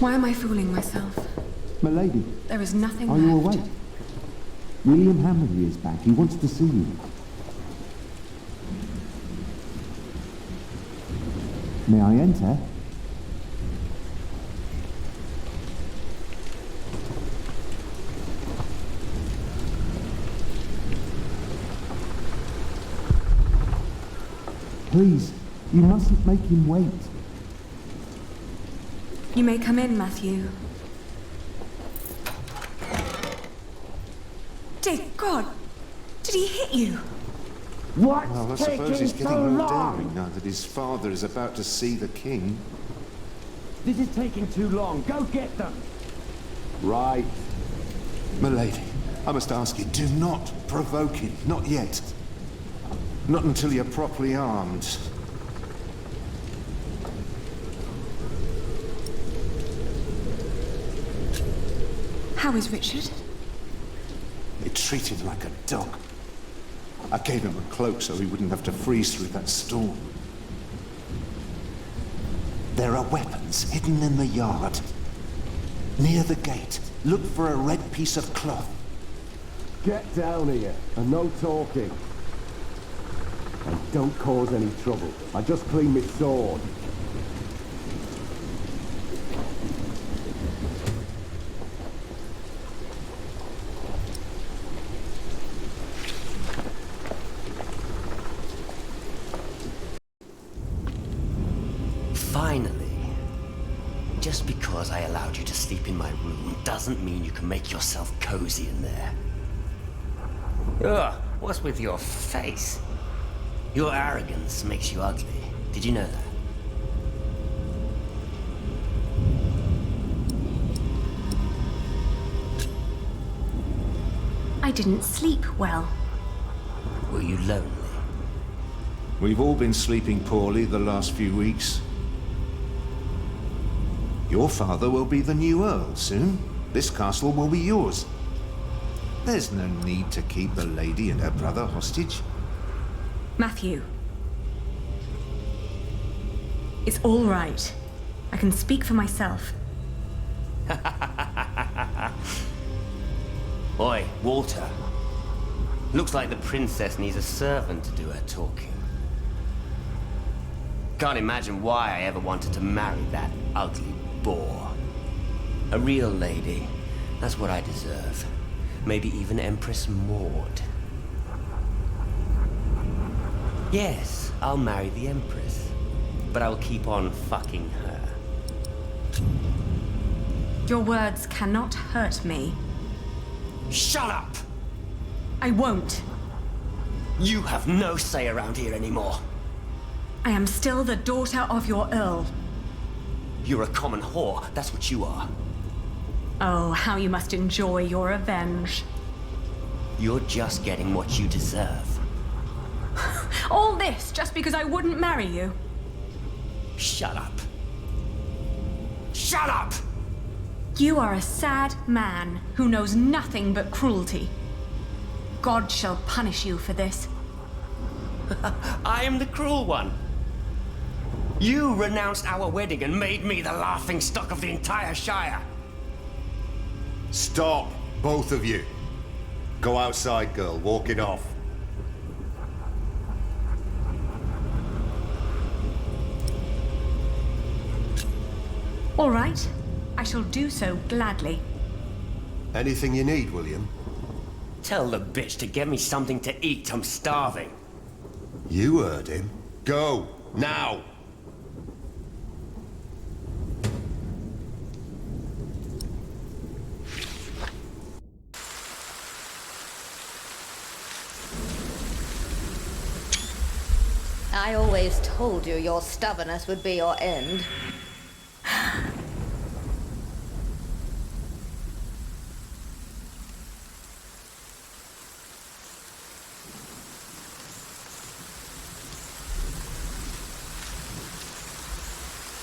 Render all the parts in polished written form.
Why am I fooling myself? Milady, There is nothing are left. you awake? William Hammerly is back. He wants to see you. May I enter? Please, you mustn't make him wait. You may come in, Matthew. Dear God, did he hit you? What's Well, I suppose taking he's so getting more long? daring now that his father is about to see the king. This is taking too long. Go get them. Right. Milady, I must ask you, do not provoke him. Not yet. Not until you're properly armed. How is Richard? They treat him like a dog. I gave him a cloak so he wouldn't have to freeze through that storm. There are weapons hidden in the yard. Near the gate, look for a red piece of cloth. Get down here, and no talking. And don't cause any trouble. I just cleaned my sword. Finally. Just because I allowed you to sleep in my room doesn't mean you can make yourself cozy in there. Ugh, what's with your face? Your arrogance makes you ugly. Did you know that? I didn't sleep well. Were you lonely? We've all been sleeping poorly the last few weeks. Your father will be the new Earl soon. This castle will be yours. There's no need to keep the lady and her brother hostage. Matthew. It's all right. I can speak for myself. Oi, Walter. Looks like the princess needs a servant to do her talking. Can't imagine why I ever wanted to marry that ugly bore. A real lady. That's what I deserve. Maybe even Empress Maud. Yes, I'll marry the Empress. But I will keep on fucking her. Your words cannot hurt me. Shut up! I won't. You have no say around here anymore. I am still the daughter of your Earl. You're a common whore, that's what you are. Oh, how you must enjoy your revenge. You're just getting what you deserve. All this just because I wouldn't marry you? Shut up. Shut up! You are a sad man who knows nothing but cruelty. God shall punish you for this. I am the cruel one. You renounced our wedding and made me the laughingstock of the entire Shire. Stop, both of you. Go outside, girl. Walk it off. All right. I shall do so gladly. Anything you need, William? Tell the bitch to get me something to eat. I'm starving. You heard him. Go, now! I always told you your stubbornness would be your end.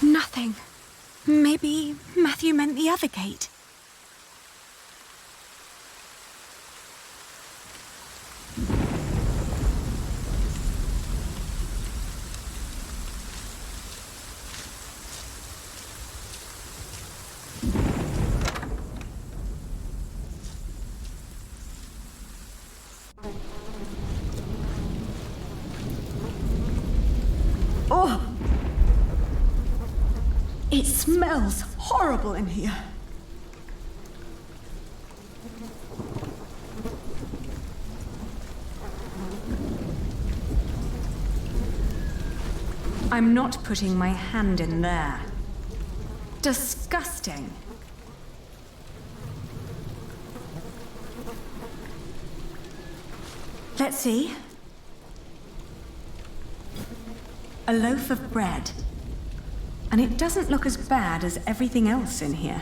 Nothing. Maybe Matthew meant the other gate. It smells horrible in here. I'm not putting my hand in there. Disgusting. Let's see. A loaf of bread. And it doesn't look as bad as everything else in here.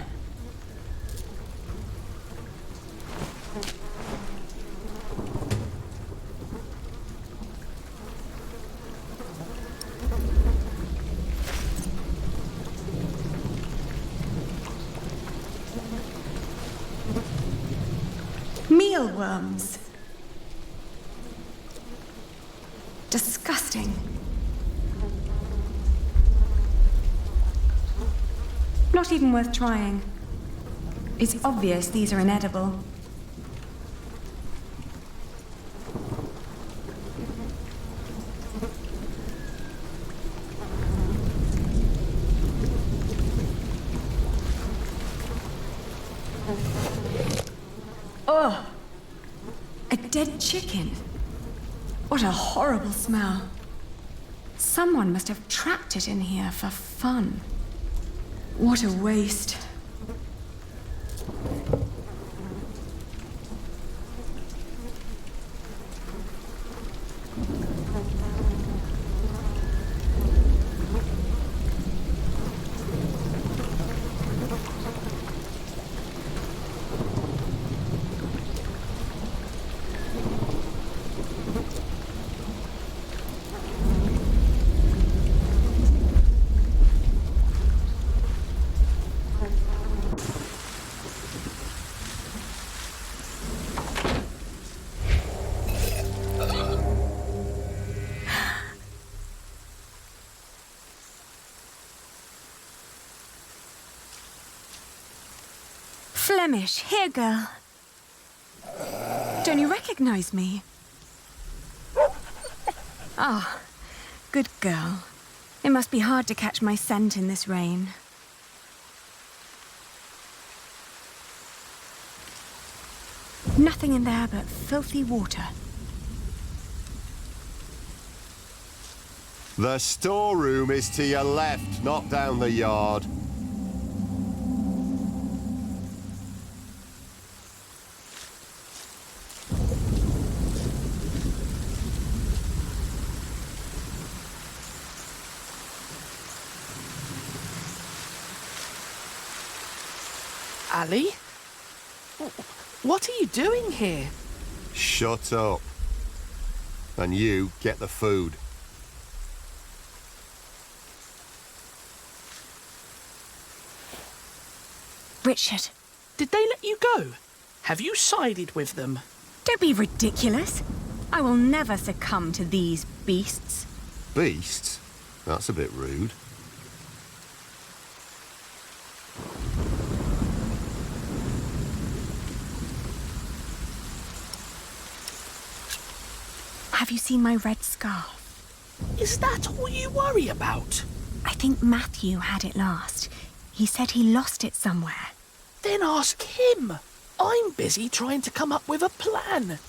Mealworms. Disgusting. Not even worth trying. It's obvious these are inedible. Oh! A dead chicken. What a horrible smell. Someone must have trapped it in here for fun. What a waste. Flemish, here, girl. Don't you recognize me? Ah, good girl. It must be hard to catch my scent in this rain. Nothing in there but filthy water. The storeroom is to your left, not down the yard. Ali? What are you doing here? Shut up. And you get the food. Richard, Did they let you go? Have you sided with them? don't be ridiculous. I will never succumb to these beasts. Beasts? That's a bit rude. Have you seen my red scarf? Is that all you worry about? I think Matthew had it last. He said he lost it somewhere. Then ask him. I'm busy trying to come up with a plan.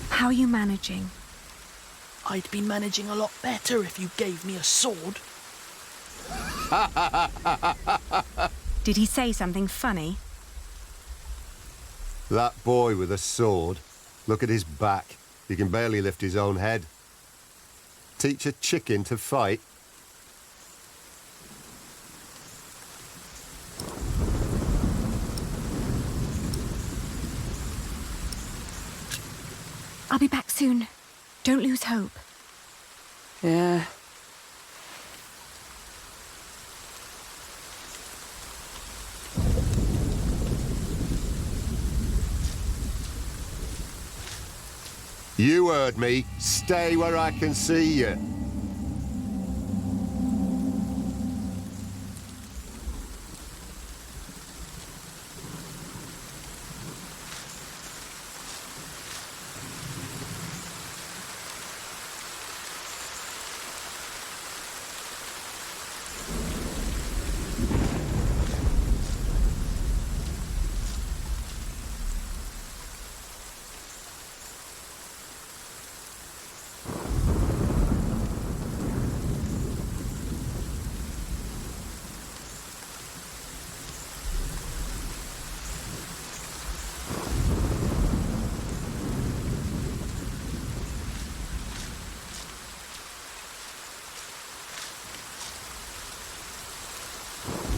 How are you managing? I'd be managing a lot better if you gave me a sword. Did he say something funny? That boy with a sword. Look at his back. He can barely lift his own head. Teach a chicken to fight? I'll be back soon. Don't lose hope. Yeah. You heard me. Stay where I can see you.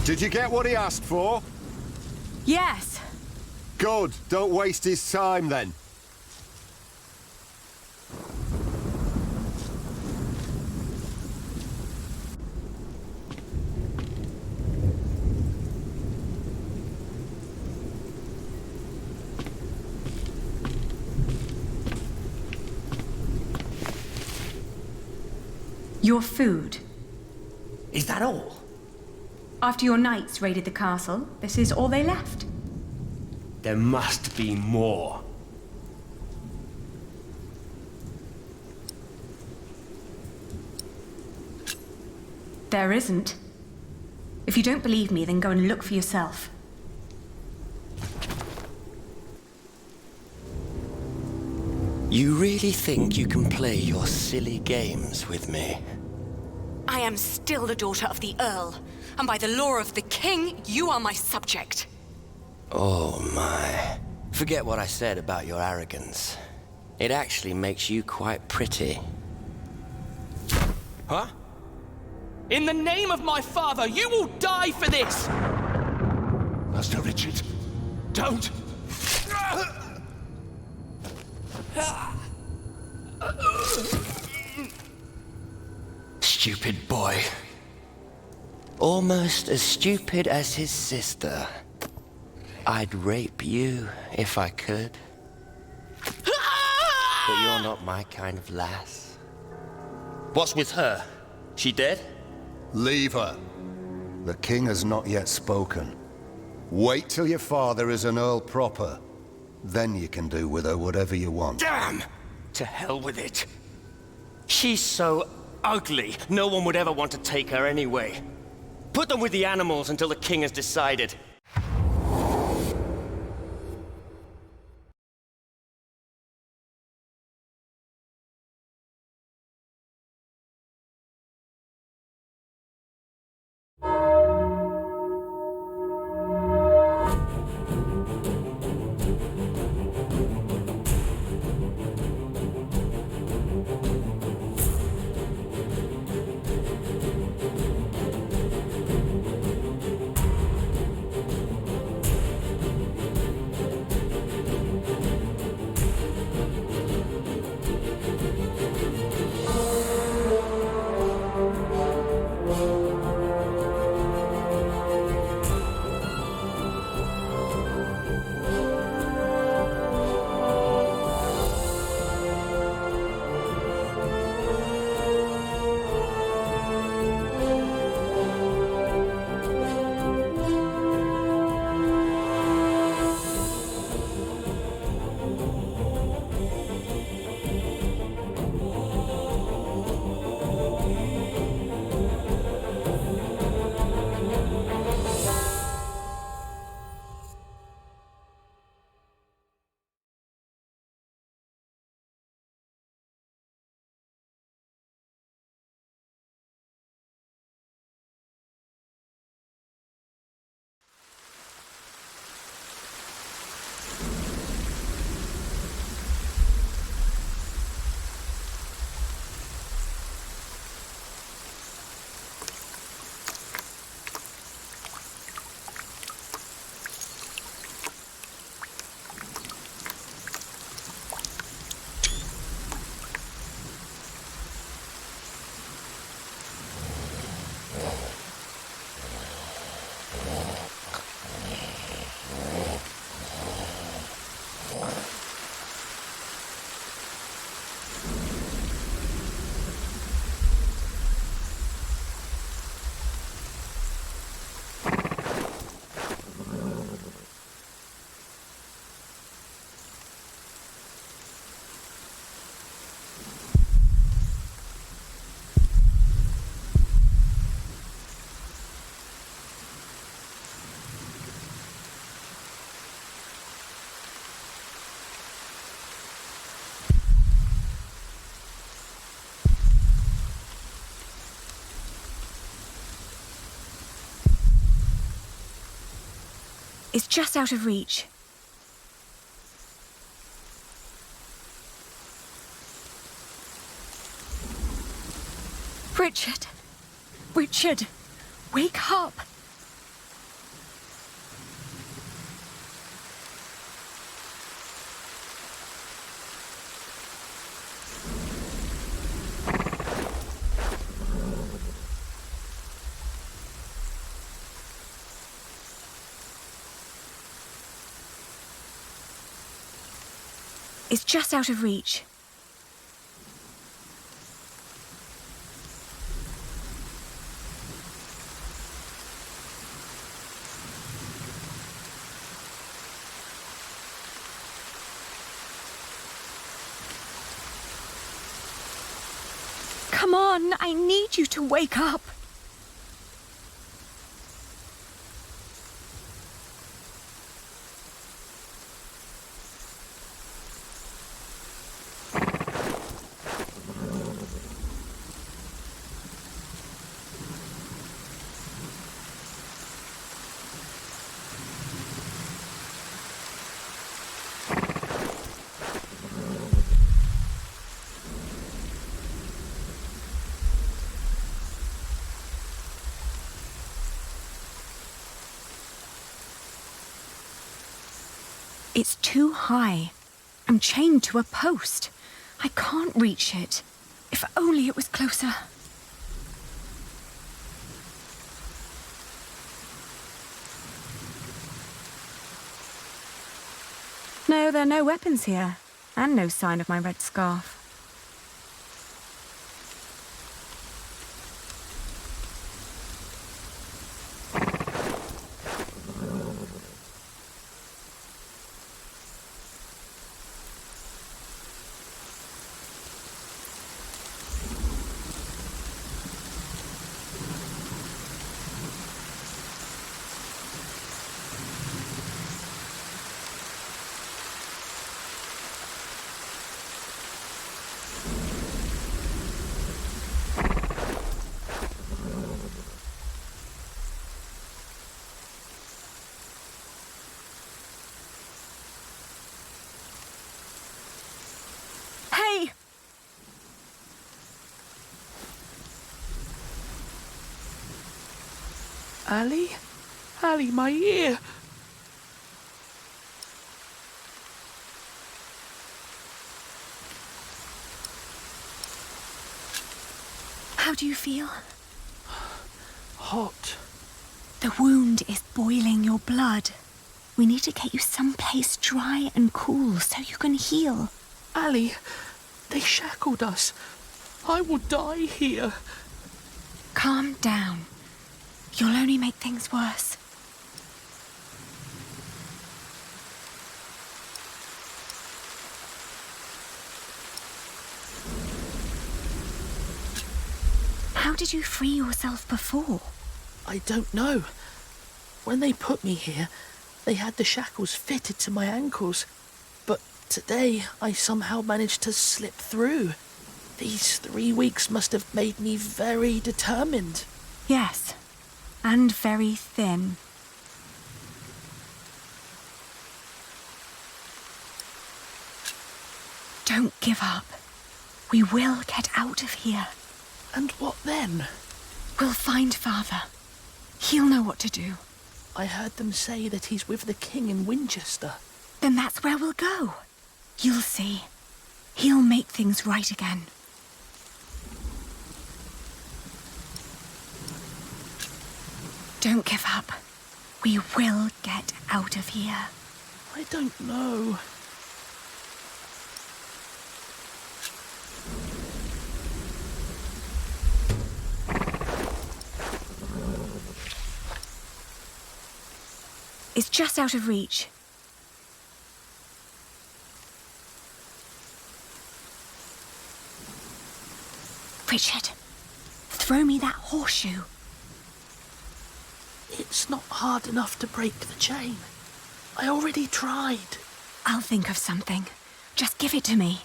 Did you get what he asked for? Yes. Good. Don't waste his time, then. Your food. Is that all? After your knights raided the castle, this is all they left. There must be more. There isn't. If you don't believe me, then go and look for yourself. You really think you can play your silly games with me? I am still the daughter of the Earl, and by the law of the King, you are my subject. Oh my. Forget what I said about your arrogance. It actually makes you quite pretty. Huh? In the name of my father, you will die for this! Master Richard, don't! Stupid boy. Almost as stupid as his sister. I'd rape you if I could. But you're not my kind of lass. What's with her? She dead? Leave her. The king has not yet spoken. Wait till your father is an earl proper. Then you can do with her whatever you want. Damn! To hell with it. She's so ugly, no one would ever want to take her anyway. Put them with the animals until the king has decided. It's just out of reach. Richard! Richard! Wake up! It's just out of reach. Come on, I need you to wake up. It's too high. I'm chained to a post. I can't reach it. If only it was closer. No, there are no weapons here, and no sign of my red scarf. Hey! Ali? Ali, my ear! How do you feel? Hot. The wound is boiling your blood. We need to get you someplace dry and cool so you can heal. Ali, they shackled us. I will die here. Calm down. You'll only make things worse. How did you free yourself before? I don't know. When they put me here, they had the shackles fitted to my ankles. But today, I somehow managed to slip through. These 3 weeks must have made me very determined. Yes, and very thin. Don't give up. We will get out of here. And what then? We'll find Father. He'll know what to do. I heard them say that he's with the king in Winchester. Then that's where we'll go. You'll see. He'll make things right again. Don't give up. We will get out of here. I don't know. It's just out of reach. Richard, throw me that horseshoe. It's not hard enough to break the chain. I already tried. I'll think of something. Just give it to me.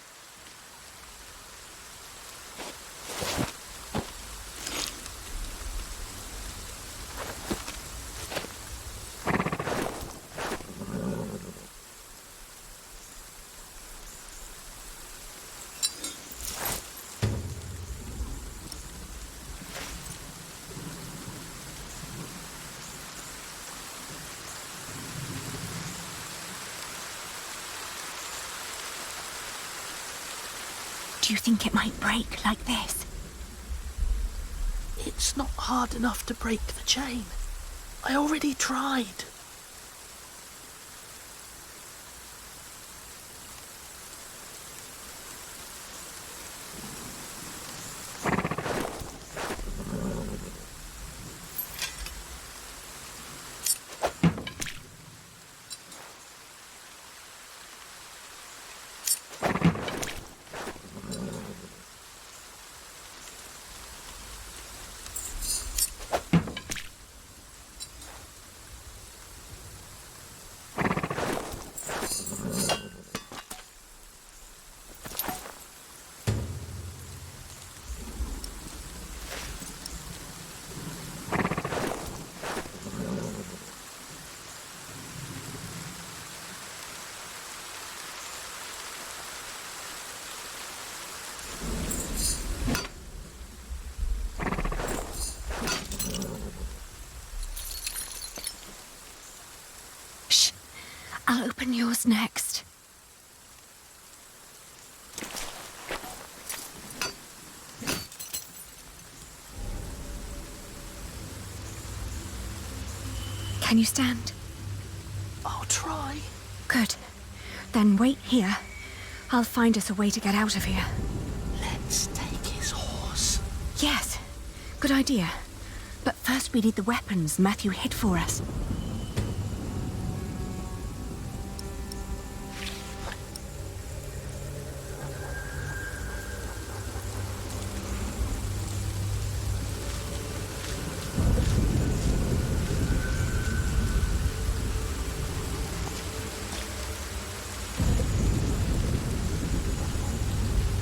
Do you think it might break like this? It's not hard enough to break the chain. I already tried. Open yours next. Can you stand? I'll try. Good. Then wait here. I'll find us a way to get out of here. Let's take his horse. Yes. Good idea. But first we need the weapons Matthew hid for us.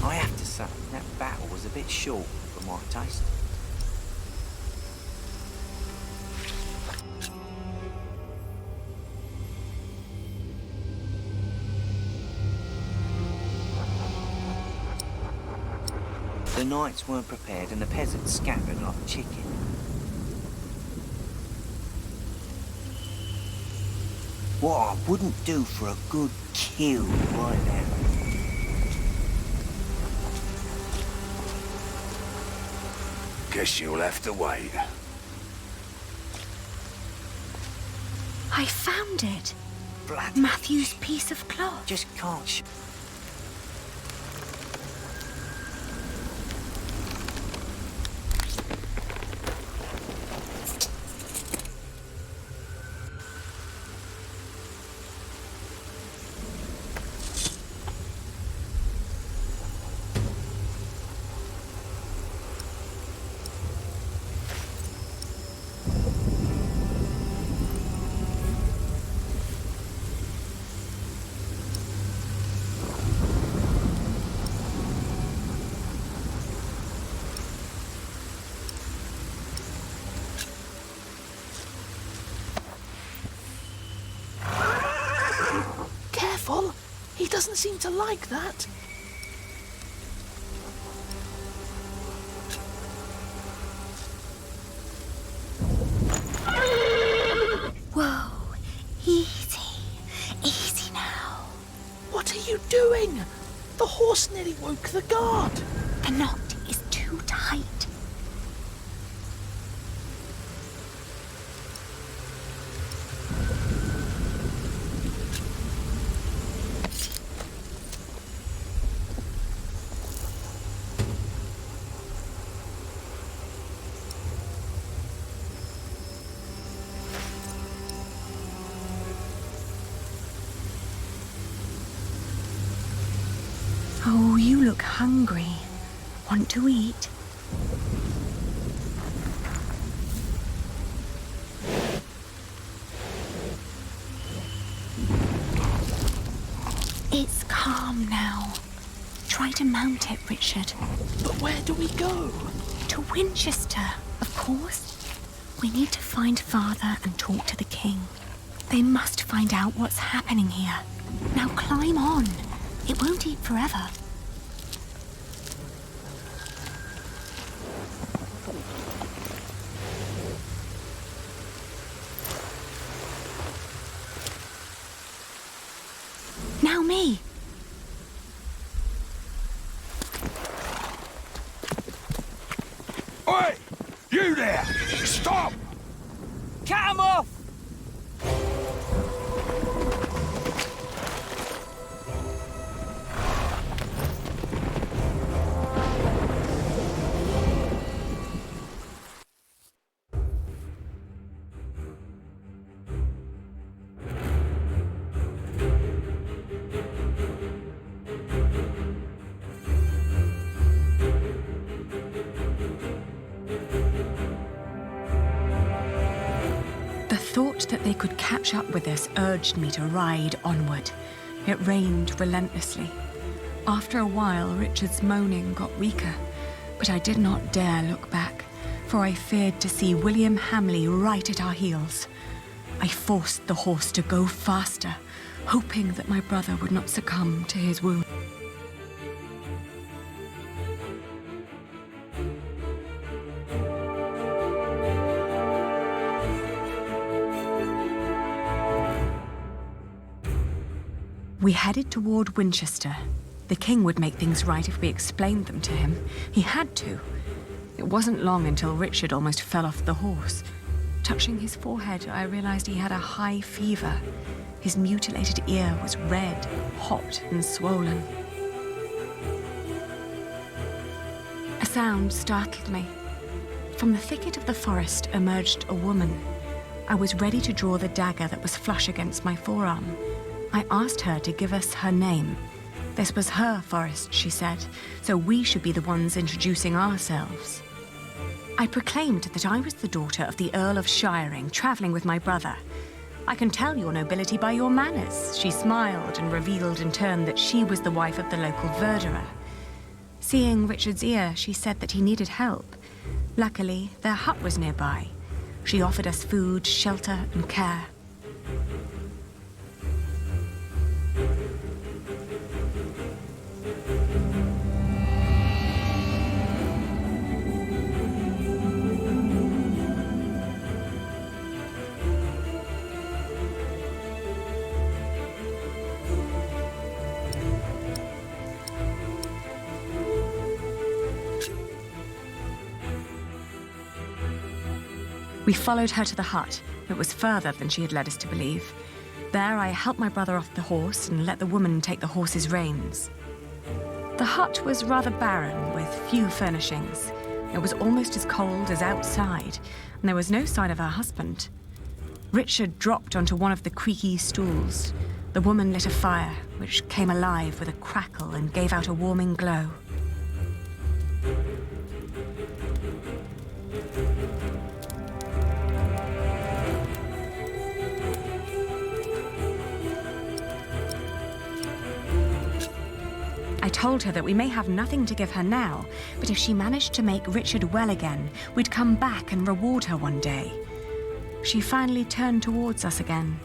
I have to say, that battle was a bit short for my taste. The knights weren't prepared and the peasants scattered like chicken. What I wouldn't do for a good kill right now. Guess you'll have to wait. I found it. Bloody Matthew's piece of cloth. just can't Careful! He doesn't seem to like that. Whoa. Easy. Easy now. What are you doing? The horse nearly woke the guard. The knot is too tight. Oh, you look hungry. Want to eat? It's calm now. Try to mount it, Richard. But where do we go? To Winchester, of course. We need to find Father and talk to the king. They must find out what's happening here. Now climb on. It won't eat forever. Now me. Oi! You there! Stop! cut 'em off! The thought that they could catch up with us urged me to ride onward. It rained relentlessly. After a while, Richard's moaning got weaker, but I did not dare look back, for I feared to see William Hamley right at our heels. I forced the horse to go faster, hoping that my brother would not succumb to his wound. We headed toward Winchester. The king would make things right if we explained them to him. He had to. It wasn't long until Richard almost fell off the horse. Touching his forehead, I realized he had a high fever. His mutilated ear was red, hot, and swollen. A sound startled me. From the thicket of the forest emerged a woman. I was ready to draw the dagger that was flush against my forearm. I asked her to give us her name. This was her forest, she said, so we should be the ones introducing ourselves. I proclaimed that I was the daughter of the Earl of Shiring, travelling with my brother. I can tell your nobility by your manners. She smiled and revealed in turn that she was the wife of the local verderer. Seeing Richard's ear, she said that he needed help. Luckily, their hut was nearby. She offered us food, shelter, and care. We followed her to the hut. It was further than she had led us to believe. There I helped my brother off the horse and let the woman take the horse's reins. The hut was rather barren, with few furnishings. It was almost as cold as outside, and there was no sign of her husband. Richard dropped onto one of the creaky stools. The woman lit a fire, which came alive with a crackle and gave out a warming glow. I told her that we may have nothing to give her now, but if she managed to make Richard well again, we'd come back and reward her one day. She finally turned towards us again,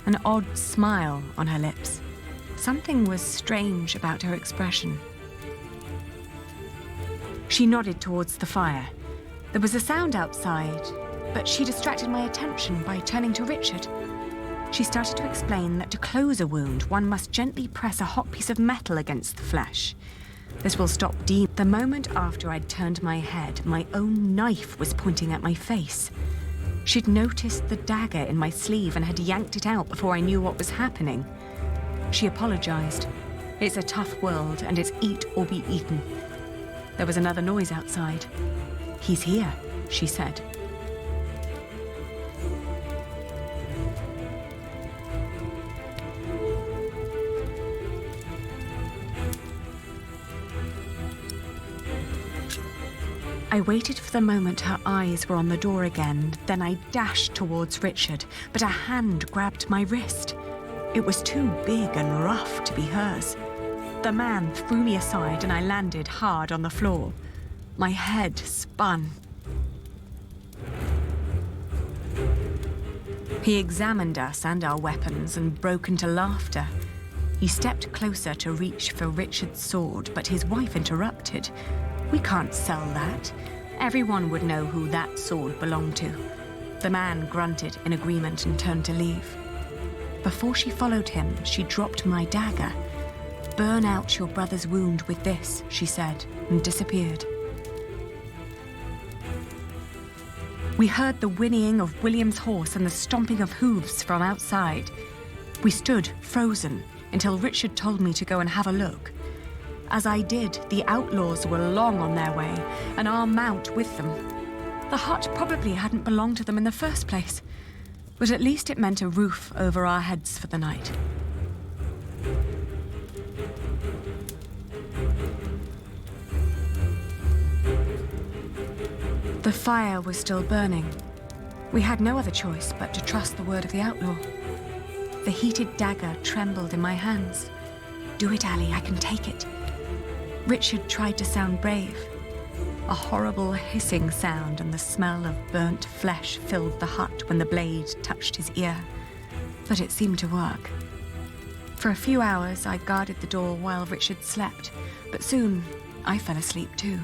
an odd smile on her lips. Something was strange about her expression. She nodded towards the fire. There was a sound outside, but she distracted my attention by turning to Richard. She started to explain that to close a wound, one must gently press a hot piece of metal against the flesh. This will stop deep. The moment after I'd turned my head, my own knife was pointing at my face. She'd noticed the dagger in my sleeve and had yanked it out before I knew what was happening. She apologized. It's a tough world, and it's eat or be eaten. There was another noise outside. "He's here," she said. I waited for the moment her eyes were on the door again, then I dashed towards Richard, but a hand grabbed my wrist. It was too big and rough to be hers. The man threw me aside and I landed hard on the floor. My head spun. He examined us and our weapons and broke into laughter. He stepped closer to reach for Richard's sword, but his wife interrupted. "We can't sell that. Everyone would know who that sword belonged to." The man grunted in agreement and turned to leave. Before she followed him, she dropped my dagger. "Burn out your brother's wound with this," she said, and disappeared. We heard the whinnying of William's horse and the stomping of hooves from outside. We stood frozen until Richard told me to go and have a look. As I did, the outlaws were long on their way, and our mount with them. The hut probably hadn't belonged to them in the first place, but at least it meant a roof over our heads for the night. The fire was still burning. We had no other choice but to trust the word of the outlaw. The heated dagger trembled in my hands. "Do it, Ali, I can take it." Richard tried to sound brave. A horrible hissing sound and the smell of burnt flesh filled the hut when the blade touched his ear. But it seemed to work. For a few hours, I guarded the door while Richard slept, but soon I fell asleep too.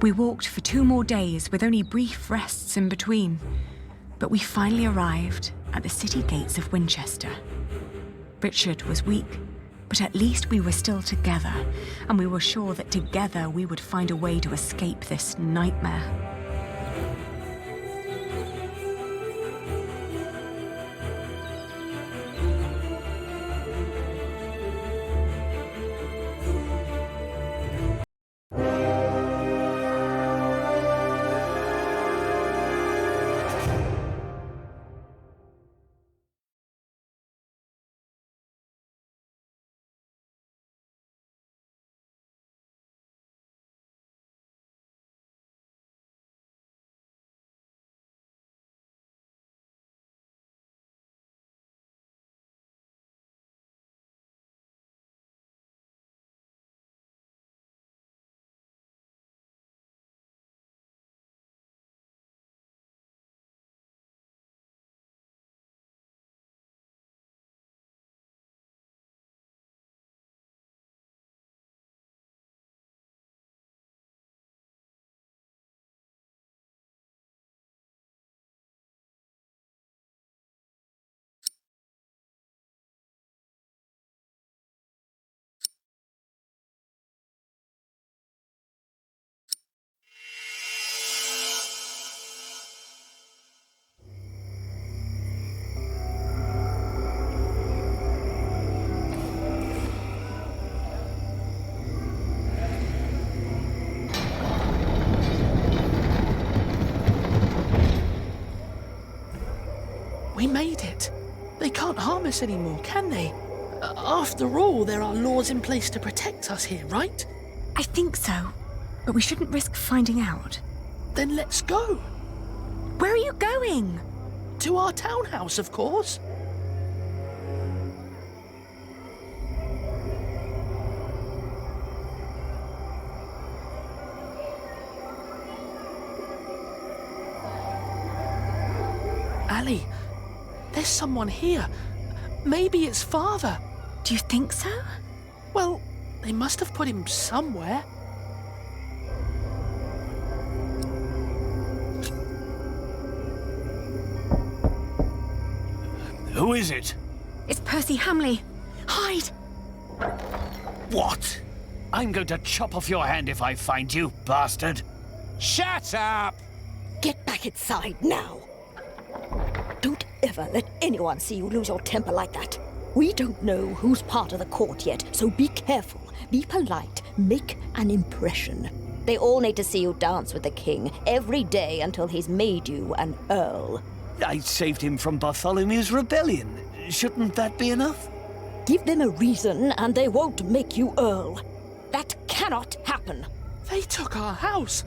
We walked for 2 more days with only brief rests in between, but we finally arrived at the city gates of Winchester. Richard was weak, but at least we were still together, and we were sure that together we would find a way to escape this nightmare. We made it. They can't harm us anymore, can they? After all, there are laws in place to protect us here, right? I think so, but we shouldn't risk finding out. Then let's go. Where are you going? To our townhouse, of course. Ali, there's someone here. Maybe it's Father. Do you think so? Well, they must have put him somewhere. Who is it? It's Percy Hamley. Hide! What? I'm going to chop off your hand if I find you, bastard. Shut up! Get back inside now. Don't ever let anyone see you lose your temper like that. We don't know who's part of the court yet, so be careful, be polite, make an impression. They all need to see you dance with the king every day until he's made you an earl. I saved him from Bartholomew's rebellion. Shouldn't that be enough? Give them a reason and they won't make you earl. That cannot happen. They took our house.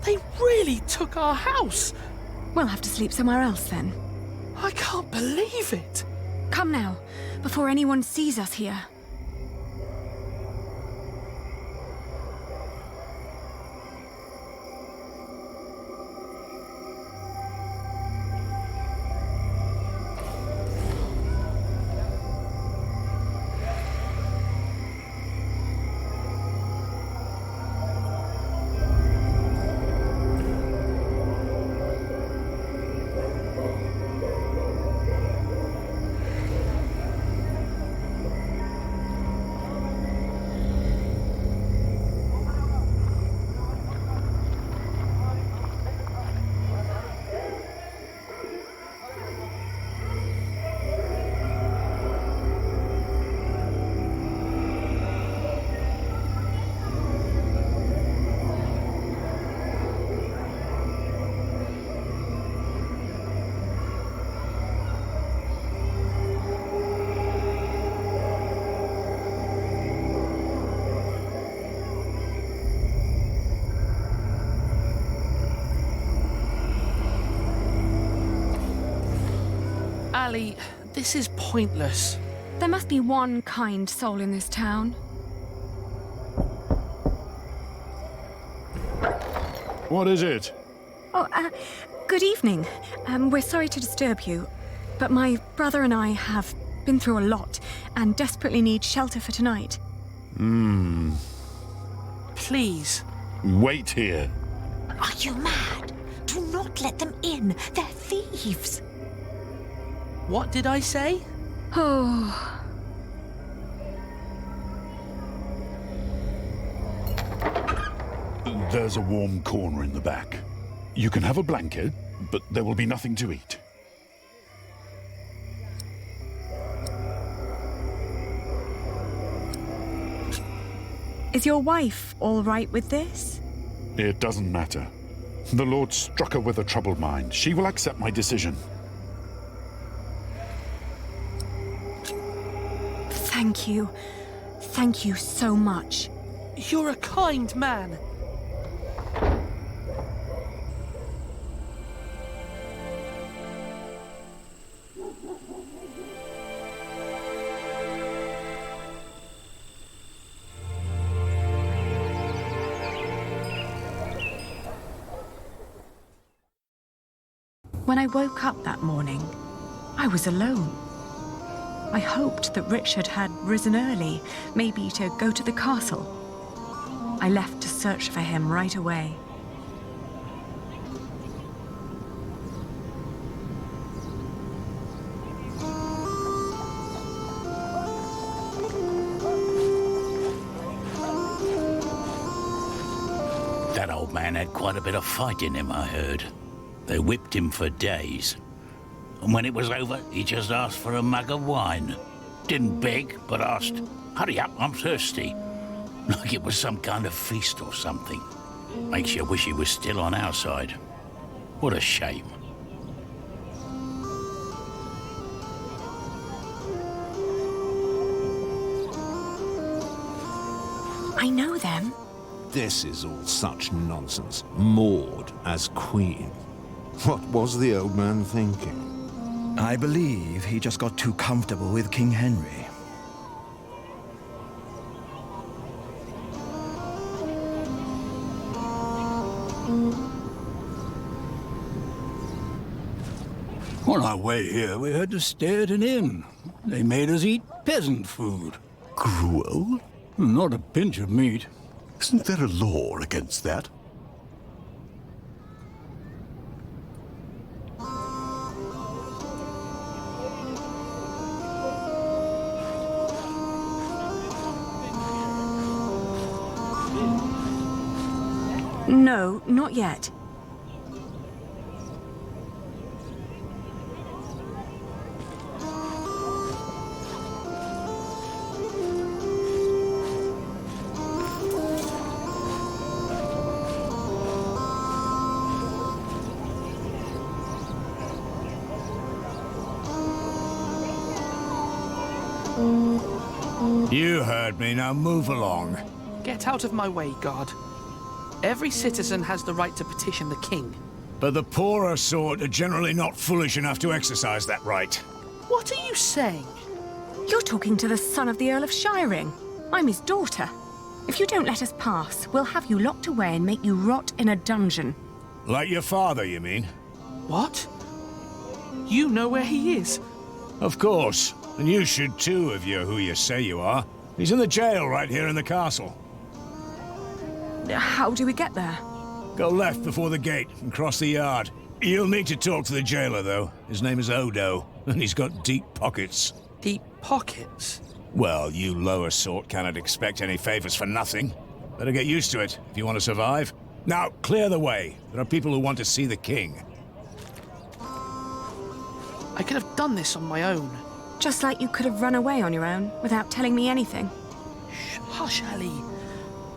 They really took our house. We'll have to sleep somewhere else then. I can't believe it. Come now, before anyone sees us here. Ali, this is pointless. There must be one kind soul in this town. What is it? Oh, good evening. We're sorry to disturb you, but my brother and I have been through a lot and desperately need shelter for tonight. Please, Wait here. Are you mad? Do not let them in. They're thieves. What did I say? Oh. There's a warm corner in the back. You can have a blanket, but there will be nothing to eat. Is your wife all right with this? It doesn't matter. The Lord struck her with a troubled mind. She will accept my decision. Thank you. Thank you so much. You're a kind man. When I woke up that morning, I was alone. I hoped that Richard had risen early, maybe to go to the castle. I left to search for him right away. That old man had quite a bit of fight in him, I heard. They whipped him for days. And when it was over, he just asked for a mug of wine. Didn't beg, but asked, "Hurry up, I'm thirsty." Like it was some kind of feast or something. Makes you wish he was still on our side. What a shame. I know them. This is all such nonsense. Maud as queen. What was the old man thinking? I believe he just got too comfortable with King Henry. On our way here, we had to stay at an inn. They made us eat peasant food. Gruel? Not a pinch of meat. Isn't there a law against that? No, not yet. You heard me, now move along. Get out of my way, guard. Every citizen has the right to petition the king. But the poorer sort are generally not foolish enough to exercise that right. What are you saying? You're talking to the son of the Earl of Shiring. I'm his daughter. If you don't let us pass, we'll have you locked away and make you rot in a dungeon. Like your father, you mean? What? You know where he is? Of course. And you should too, if you're who you say you are. He's in the jail right here in the castle. How do we get there? Go left before the gate and cross the yard. You'll need to talk to the jailer, though. His name is Odo, and he's got deep pockets. Deep pockets? Well, you lower sort cannot expect any favors for nothing. Better get used to it if you want to survive. Now, clear the way. There are people who want to see the king. I could have done this on my own. Just like you could have run away on your own without telling me anything. Shh, hush, Ellie.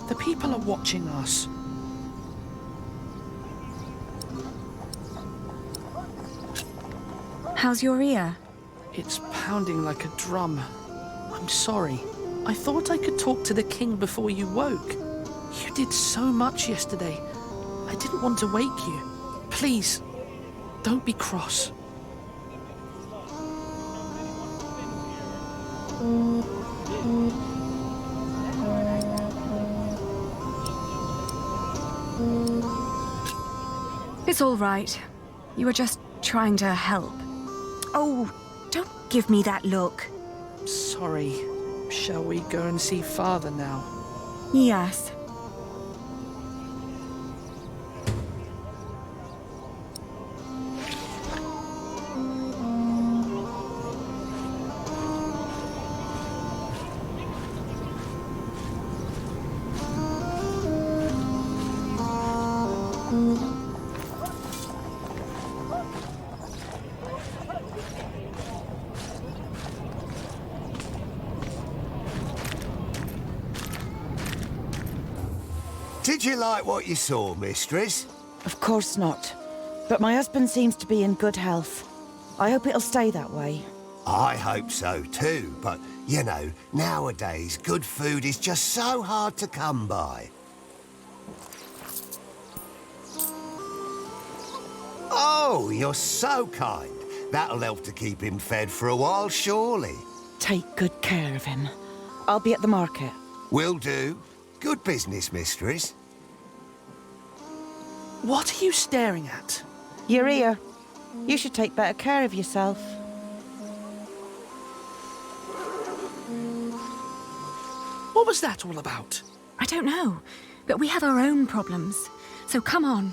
The people are watching us. How's your ear? It's pounding like a drum. I'm sorry. I thought I could talk to the king before you woke. You did so much yesterday. I didn't want to wake you. Please, don't be cross. It's all right. You were just trying to help. Oh, don't give me that look. Sorry. Shall we go and see Father now? Yes. Did you like what you saw, mistress? Of course not. But my husband seems to be in good health. I hope it'll stay that way. I hope so too, but, you know, nowadays good food is just so hard to come by. Oh, you're so kind. That'll help to keep him fed for a while, surely. Take good care of him. I'll be at the market. Will do. Good business, mistress. What are you staring at? You're here. You should take better care of yourself. What was that all about? I don't know, but we have our own problems. So come on.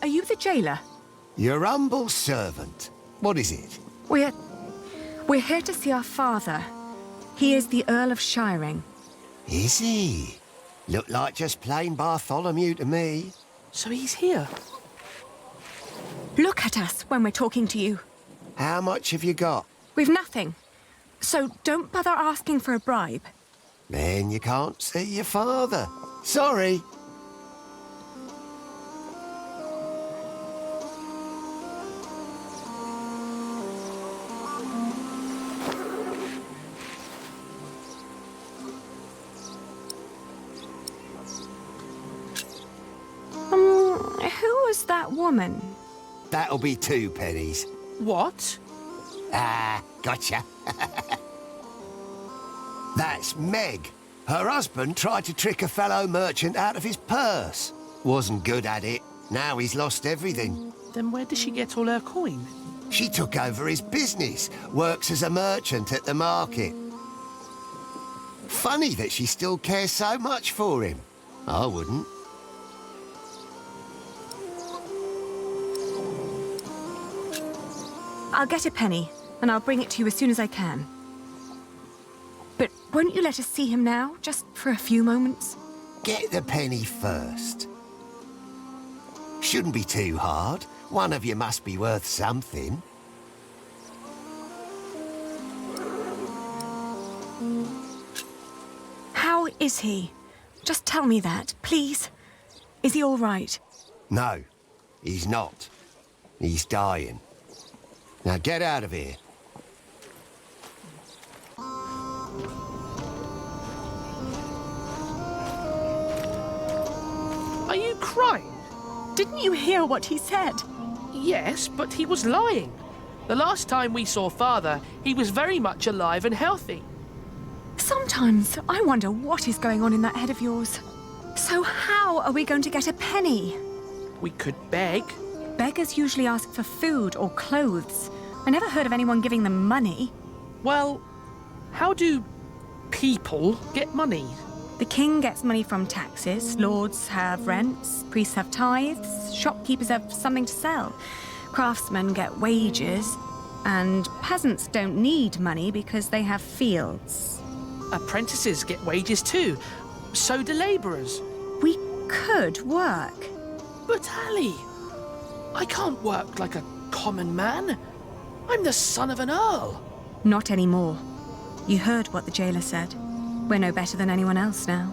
Are you the jailer? Your humble servant. What is it? We're here to see our father. He is the Earl of Shiring. Is he? Look like just plain Bartholomew to me. So he's here? Look at us when we're talking to you. How much have you got? We've nothing. So don't bother asking for a bribe. Then you can't see your father. Sorry. Who was that woman? That'll be 2 pennies. What? Gotcha. That's Meg. Her husband tried to trick a fellow merchant out of his purse. Wasn't good at it. Now he's lost everything. Then where did she get all her coin? She took over his business, works as a merchant at the market. Funny that she still cares so much for him. I wouldn't. I'll get a penny, and I'll bring it to you as soon as I can. But won't you let us see him now, just for a few moments? Get the penny first. Shouldn't be too hard. One of you must be worth something. How is he? Just tell me that, please. Is he all right? No, he's not. He's dying. Now get out of here. Are you crying? Didn't you hear what he said? Yes, but he was lying. The last time we saw Father, he was very much alive and healthy. Sometimes I wonder what is going on in that head of yours. So how are we going to get a penny? We could beg. Beggars usually ask for food or clothes. I never heard of anyone giving them money. Well, how do people get money? The king gets money from taxes, lords have rents, priests have tithes, shopkeepers have something to sell, craftsmen get wages, and peasants don't need money because they have fields. Apprentices get wages too. So do labourers. We could work. But Ali, I can't work like a common man. I'm the son of an earl. Not anymore. You heard what the jailer said. We're no better than anyone else now.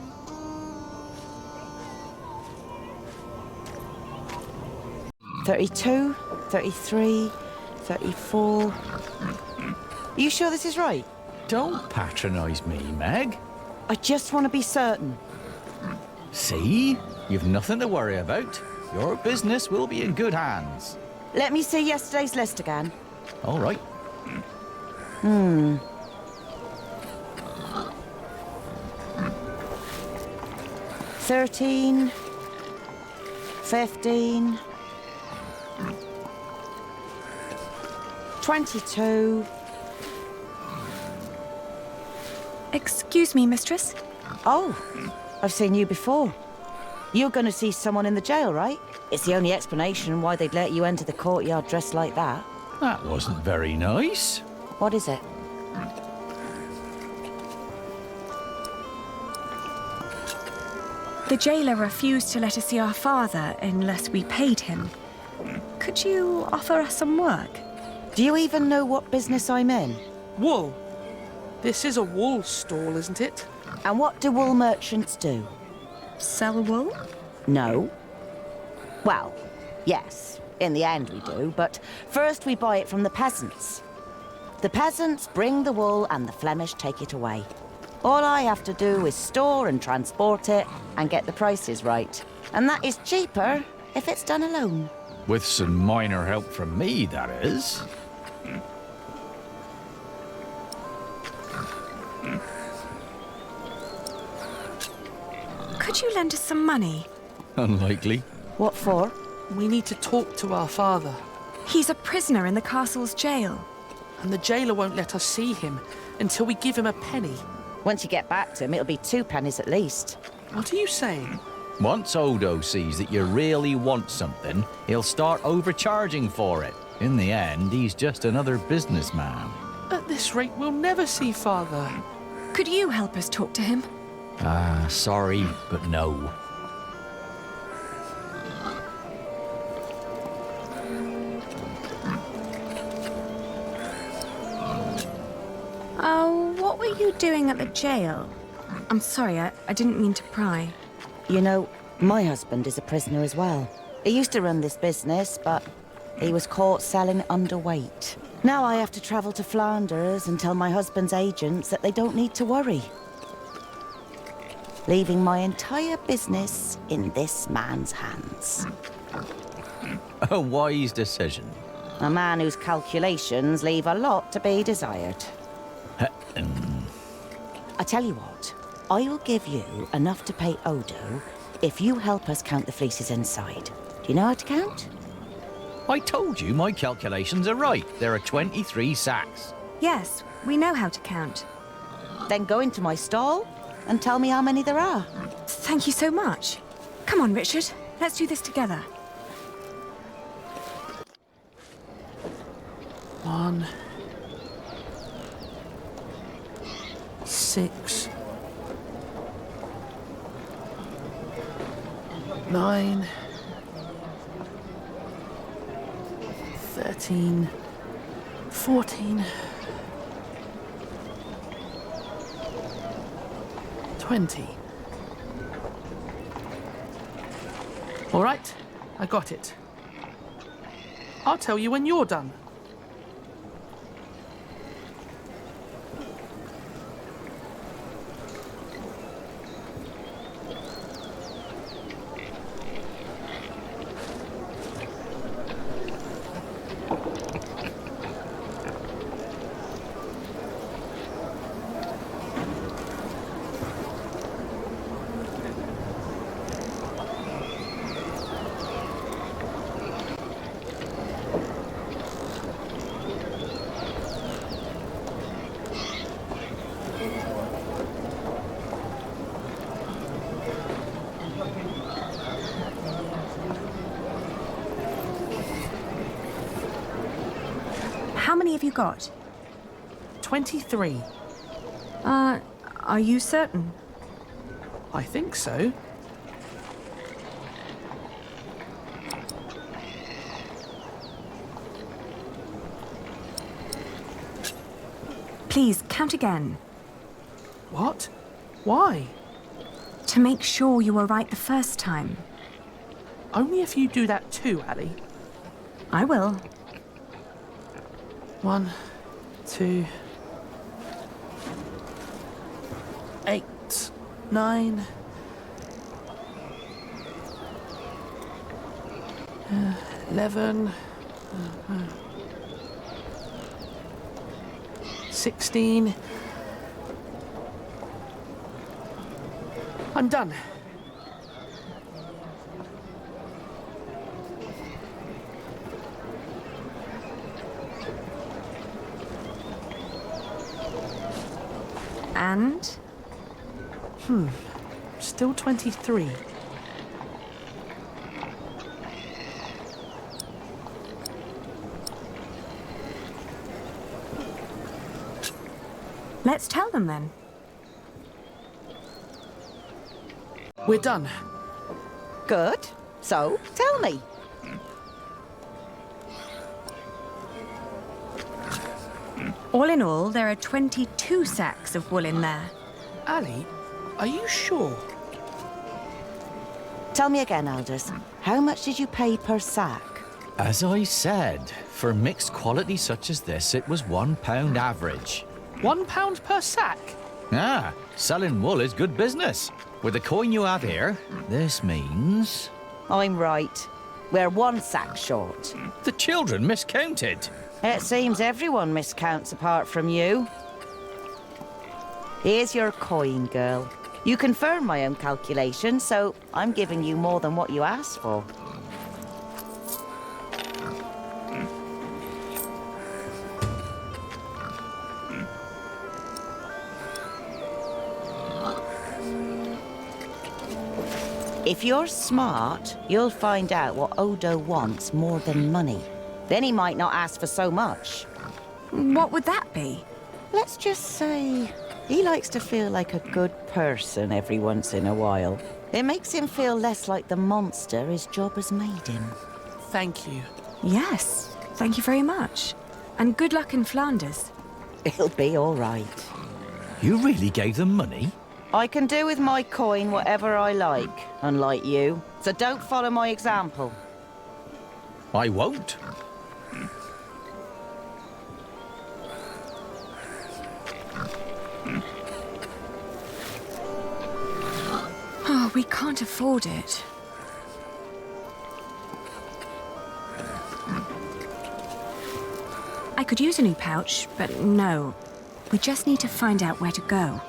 $32, $33, $34. Are you sure this is right? Don't patronise me, Meg. I just want to be certain. See? You've nothing to worry about. Your business will be in good hands. Let me see yesterday's list again. All right. 13, 15, 22. Excuse me, mistress. Oh, I've seen you before. You're going to see someone in the jail, right? It's the only explanation why they'd let you enter the courtyard dressed like that. That wasn't very nice. What is it? The jailer refused to let us see our father unless we paid him. Could you offer us some work? Do you even know what business I'm in? Wool. This is a wool stall, isn't it? And what do wool merchants do? Sell wool? No. Well, yes, in the end we do, but first we buy it from the peasants. The peasants bring the wool and the Flemish take it away. All I have to do is store and transport it and get the prices right. And that is cheaper if it's done alone. With some minor help from me, that is. Could you lend us some money? Unlikely. What for? We need to talk to our father. He's a prisoner in the castle's jail. And the jailer won't let us see him until we give him a penny. Once you get back to him, it'll be 2 pennies at least. What are you saying? Once Odo sees that you really want something, he'll start overcharging for it. In the end, he's just another businessman. At this rate, we'll never see father. Could you help us talk to him? Sorry, but no. What were you doing at the jail? I'm sorry, I didn't mean to pry. You know, my husband is a prisoner as well. He used to run this business, but he was caught selling underweight. Now I have to travel to Flanders and tell my husband's agents that they don't need to worry. Leaving my entire business in this man's hands. A wise decision. A man whose calculations leave a lot to be desired. I tell you what, I will give you enough to pay Odo if you help us count the fleeces inside. Do you know how to count? I told you my calculations are right. There are 23 sacks. Yes, we know how to count. Then go into my stall and tell me how many there are. Thank you so much. Come on, Richard. Let's do this together. 1, 6, 9, 13, 14, 20. All right, I got it. I'll tell you when you're done. How many have you got? 23. Are you certain? I think so. Please, count again. What? Why? To make sure you were right the first time. Only if you do that too, Ali. I will. 1, 2, 8, 9, 11, 16. I'm done. And? Still 23. Let's tell them then. We're done. Good. So, tell me. All in all, there are 22 sacks of wool in there. Ali, are you sure? Tell me again, Elders. How much did you pay per sack? As I said, for mixed quality such as this, it was £1 average. £1 per sack? Ah, selling wool is good business. With the coin you have here, this means... I'm right. We're 1 sack short. The children miscounted. It seems everyone miscounts apart from you. Here's your coin, girl. You confirm my own calculation, so I'm giving you more than what you asked for. If you're smart, you'll find out what Odo wants more than money. Then he might not ask for so much. What would that be? Let's just say he likes to feel like a good person every once in a while. It makes him feel less like the monster his job has made him. Thank you. Yes, thank you very much. And good luck in Flanders. It'll be all right. You really gave them money? I can do with my coin whatever I like, unlike you. So don't follow my example. I won't. Oh, we can't afford it. I could use a new pouch, but no. We just need to find out where to go.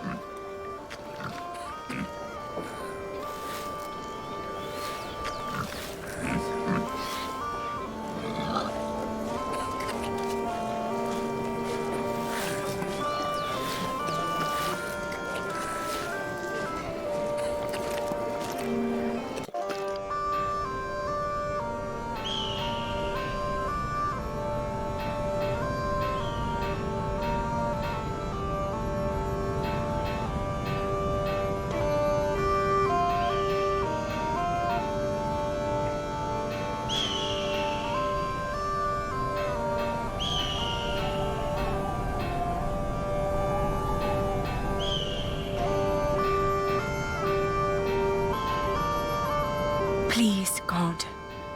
Please, God,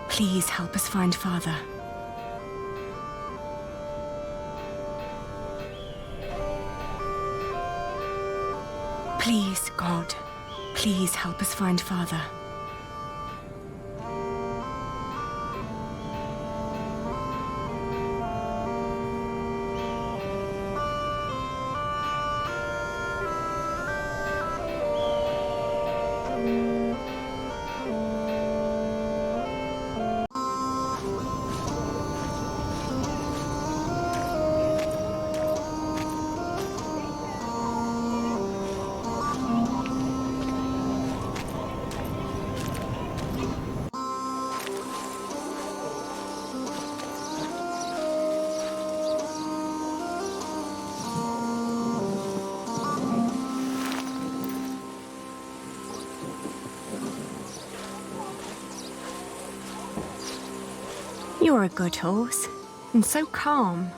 please help us find Father. Please, God, please help us find Father. You're a good horse, and so calm.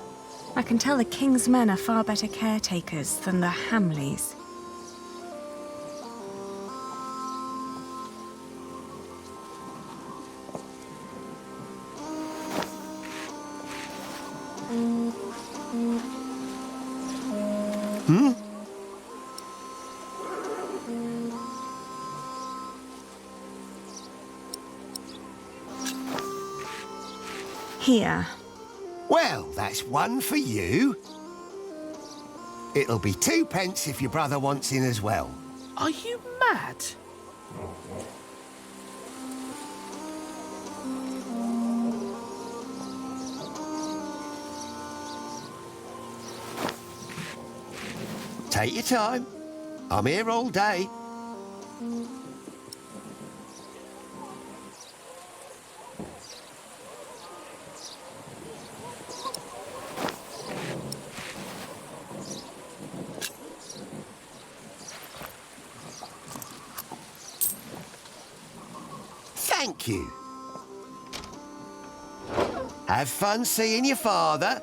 I can tell the King's men are far better caretakers than the Hamleys. Here. Well, that's 1 for you. It'll be 2 pence if your brother wants in as well. Are you mad? Take your time. I'm here all day. Thank you. Have fun seeing your father.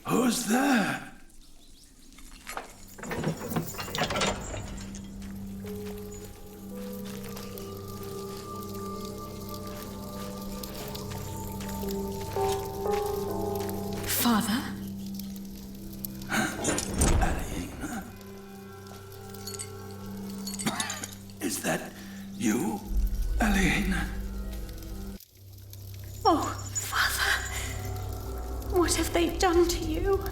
Who's there? Father? Alina? Is that you, Alina? Oh, Father. What have they done to you?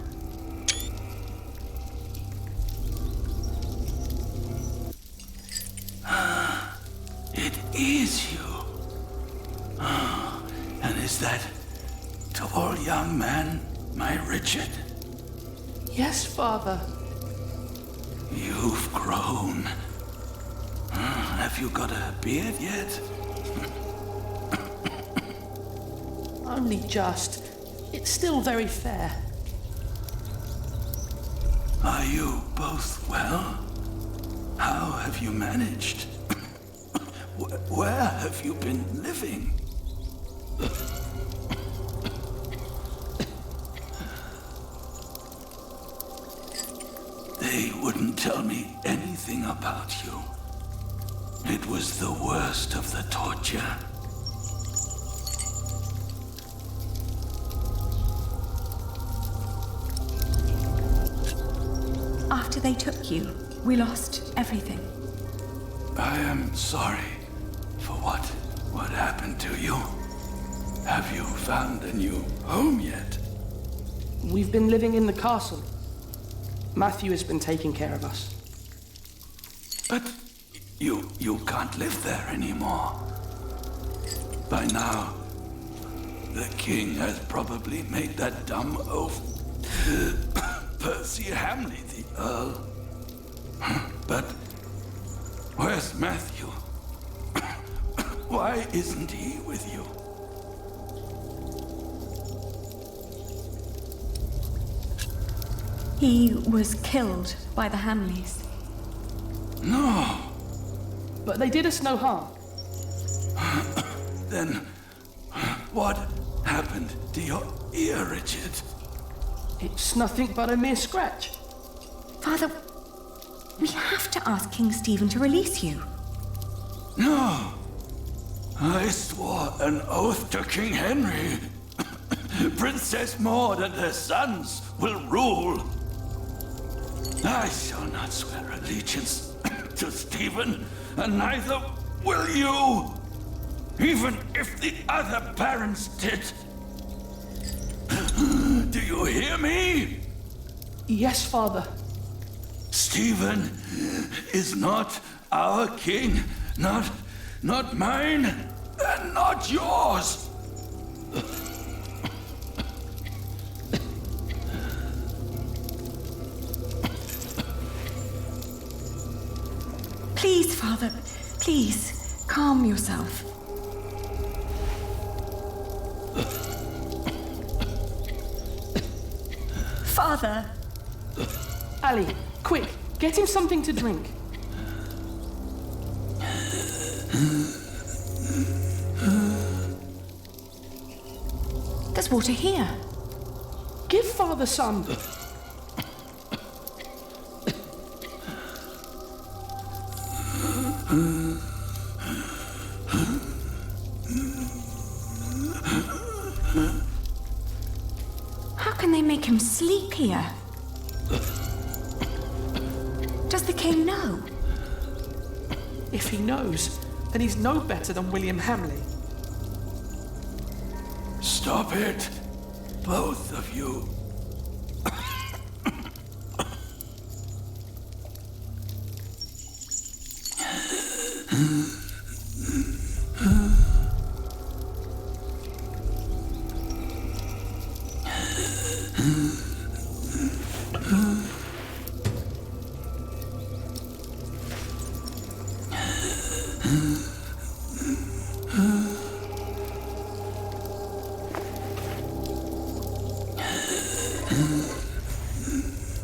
It is you. And is that tall young man my Richard? Yes, Father. You've grown. Have you got a beard yet? Only just. It's still very fair. Are you both well? How have you managed? Where have you been living? They wouldn't tell me anything about you. It was the worst of the torture. After they took you, we lost everything. I am sorry for what happened to you. Have you found a new home yet? We've been living in the castle. Matthew has been taking care of us. But you can't live there anymore. By now, the king has probably made that dumb oaf Percy Hamley the Earl. But where's Matthew? Why isn't he with you? He was killed by the Hamleys. No. But they did us no harm. Then what happened to your ear, Richard? It's nothing but a mere scratch. Father, we have to ask King Stephen to release you. No. I swore an oath to King Henry. Princess Maud and her sons will rule. I shall not swear allegiance to Stephen, and neither will you, even if the other parents did. Do you hear me? Yes, Father. Stephen is not our king, not mine, and not yours. Please, Father, please, calm yourself. Father! Ali, quick, get him something to drink. There's water here. Give Father some. How can they make him sleep here? Does the king know? If he knows, then he's no better than William Hamley. Stop it, both of you.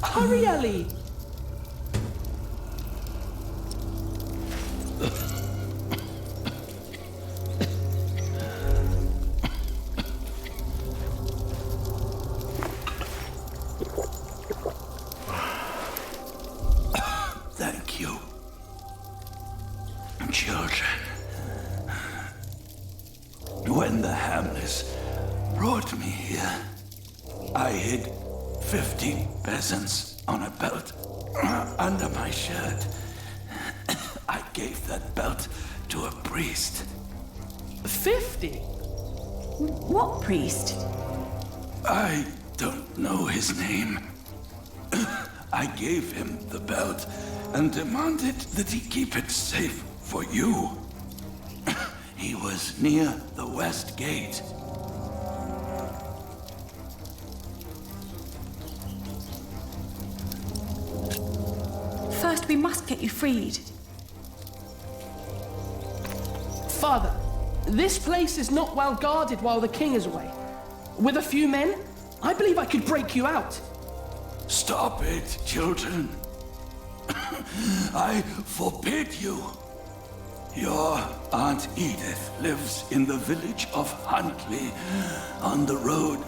Hurry, Ellie! Thank you, children. When the Hamlets brought me here, I hid 50 peasants on a belt under my shirt. I gave that belt to a priest. 50? What priest? I don't know his name. I gave him the belt and demanded that he keep it safe for you. He was near the west gate. First, we must get you freed. Father, this place is not well guarded while the king is away. With a few men, I believe I could break you out. Stop it, children. I forbid you. Your Aunt Edith lives in the village of Huntley on the road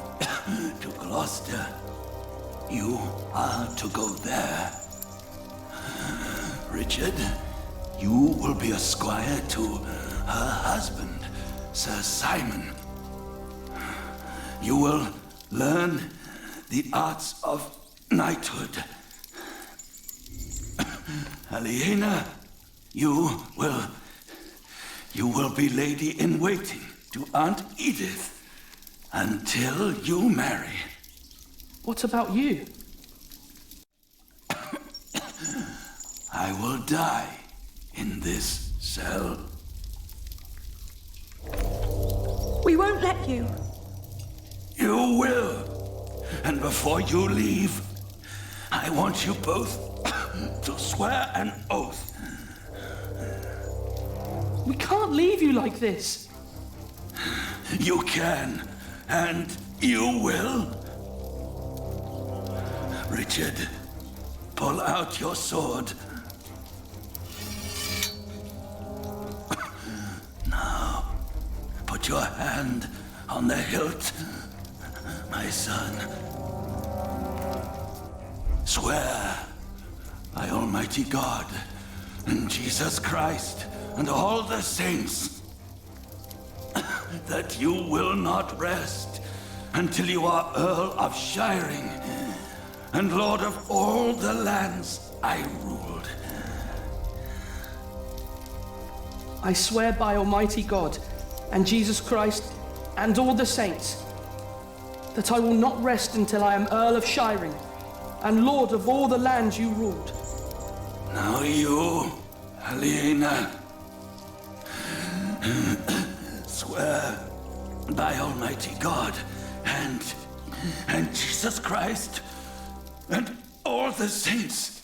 to Gloucester. You are to go there. Richard, you will be a squire to her husband, Sir Simon. You will learn the arts of knighthood. Aliena, you will be lady-in-waiting to Aunt Edith until you marry. What about you? I will die in this cell. We won't let you. You will. And before you leave, I want you both to swear an oath. We can't leave you like this. You can, and you will. Richard, pull out your sword. Now, put your hand on the hilt, my son. Swear by Almighty God and Jesus Christ and all the saints that you will not rest until you are Earl of Shiring and Lord of all the lands I ruled. I swear by Almighty God and Jesus Christ and all the saints that I will not rest until I am Earl of Shiring and Lord of all the lands you ruled. Now you, Aliena, swear by Almighty God and Jesus Christ and all the saints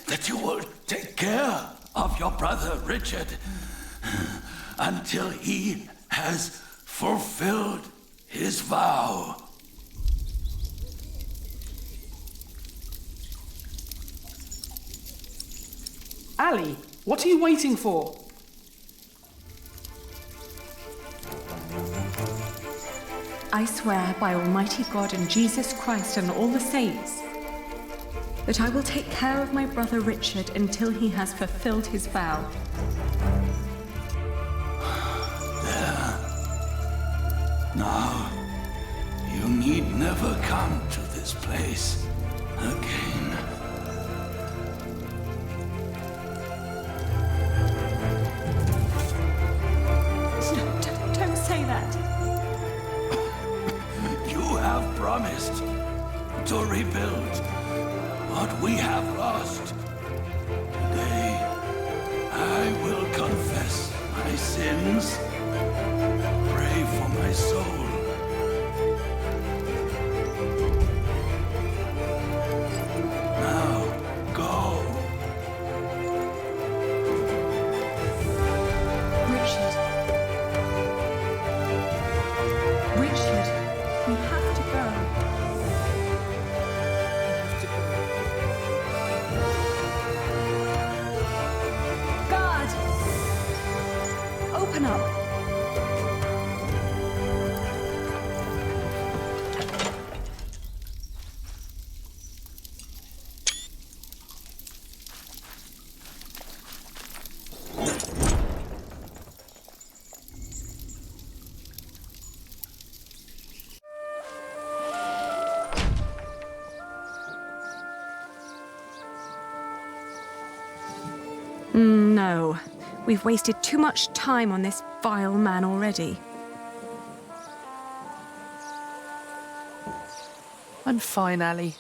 that you will take care of your brother Richard until he has fulfilled his vow. Ali, what are you waiting for? I swear by Almighty God and Jesus Christ and all the saints that I will take care of my brother Richard until he has fulfilled his vow. There. Now, you need never come to this place again. Don't say that. You have promised to rebuild what we have lost. Today, I will confess my sins, pray for my soul. Now, go. Richard, we have to go. No. We've wasted too much time on this vile man already. I'm fine, Ali.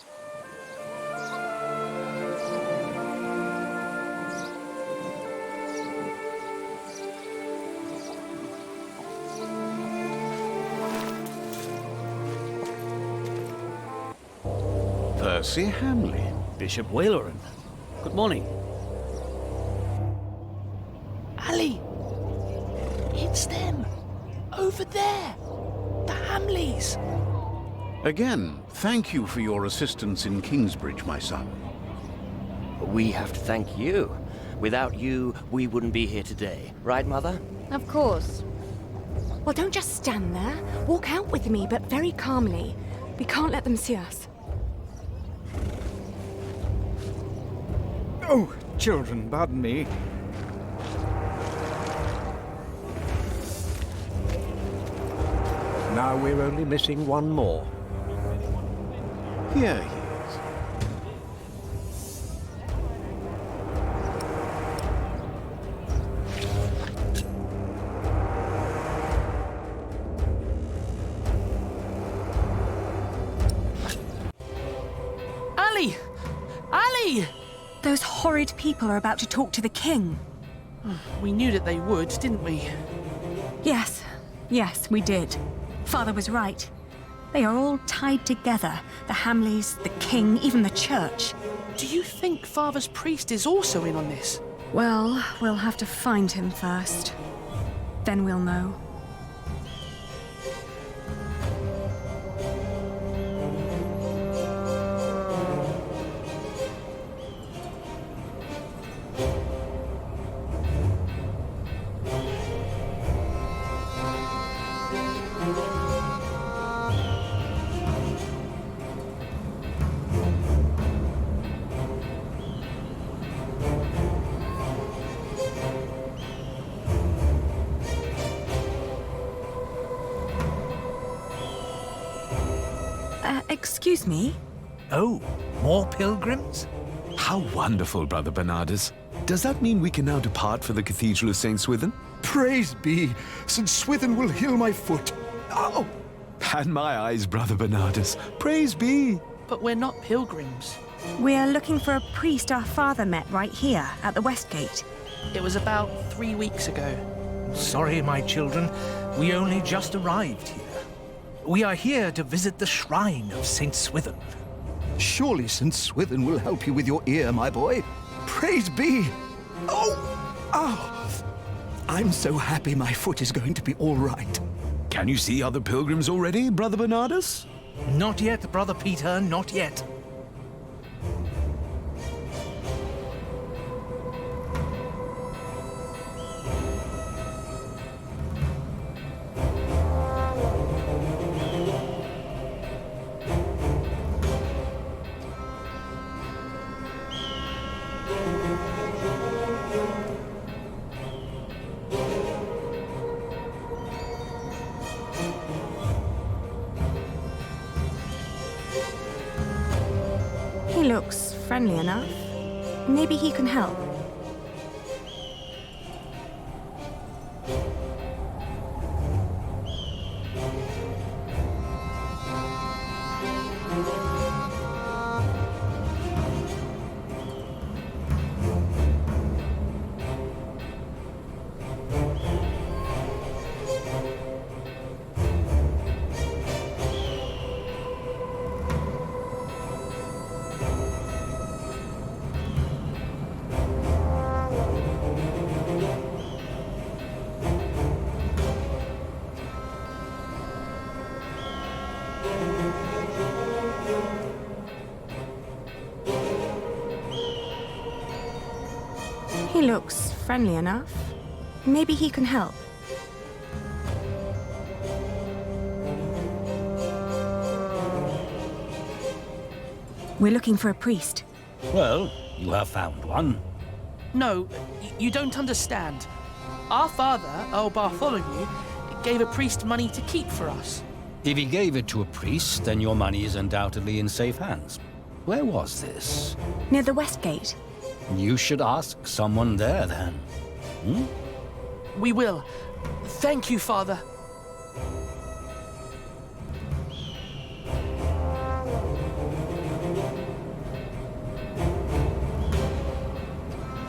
Percy Hamley. Bishop Whaleran. Good morning. Ali! It's them! Over there! The Hamleys! Again, thank you for your assistance in Kingsbridge, my son. We have to thank you. Without you, we wouldn't be here today. Right, Mother? Of course. Well, don't just stand there. Walk out with me, but very calmly. We can't let them see us. Oh, children, pardon me. Now we're only missing one more. Here he is. Ali! Ali! Those horrid people are about to talk to the king. We knew that they would, didn't we? Yes, we did. Father was right. They are all tied together. The Hamleys, the king, even the church. Do you think Father's priest is also in on this? Well, we'll have to find him first. Then we'll know. Excuse me? Oh, more pilgrims? How wonderful, Brother Bernardus. Does that mean we can now depart for the Cathedral of St. Swithin? Praise be! St. Swithin will heal my foot. Oh! And my eyes, Brother Bernardus. Praise be! But we're not pilgrims. We're looking for a priest our father met right here, at the West Gate. It was about 3 weeks ago. Sorry, my children. We only just arrived here. We are here to visit the shrine of St. Swithin. Surely St. Swithin will help you with your ear, my boy. Praise be! Oh! I'm so happy my foot is going to be all right. Can you see other pilgrims already, Brother Bernardus? Not yet, Brother Peter, not yet. He looks friendly enough. Maybe he can help. He looks friendly enough. Maybe he can help. We're looking for a priest. Well, you have found one. No, you don't understand. Our father, Earl Bartholomew, gave a priest money to keep for us. If he gave it to a priest, then your money is undoubtedly in safe hands. Where was this? Near the West Gate. You should ask someone there, then. Hmm? We will. Thank you, Father.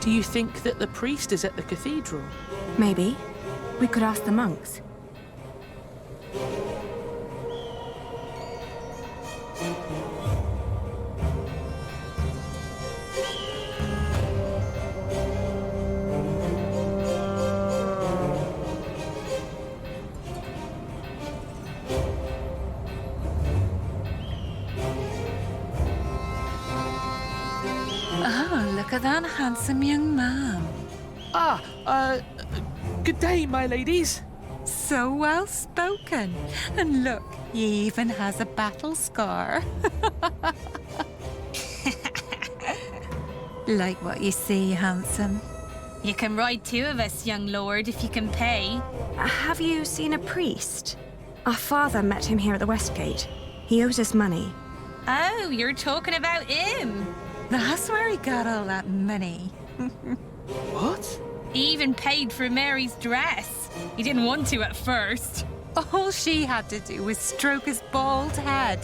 Do you think that the priest is at the cathedral? Maybe. We could ask the monks. Oh, look at that handsome young man. Good day, my ladies. So well spoken. And look, he even has a battle scar. Like what you see, handsome. You can ride two of us, young lord, if you can pay. Have you seen a priest? Our father met him here at the West Gate. He owes us money. Oh, you're talking about him. That's where he got all that money. What? He even paid for Mary's dress. He didn't want to at first. All she had to do was stroke his bald head.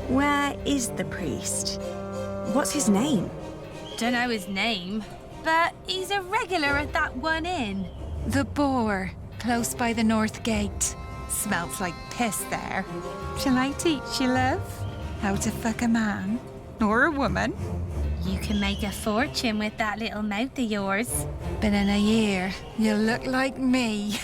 Where is the priest? What's his name? Don't know his name, but he's a regular at that one inn. The Boar, close by the North Gate. Smells like piss there. Shall I teach you, love? How to fuck a man or a woman? You can make a fortune with that little mouth of yours. But in a year, you'll look like me.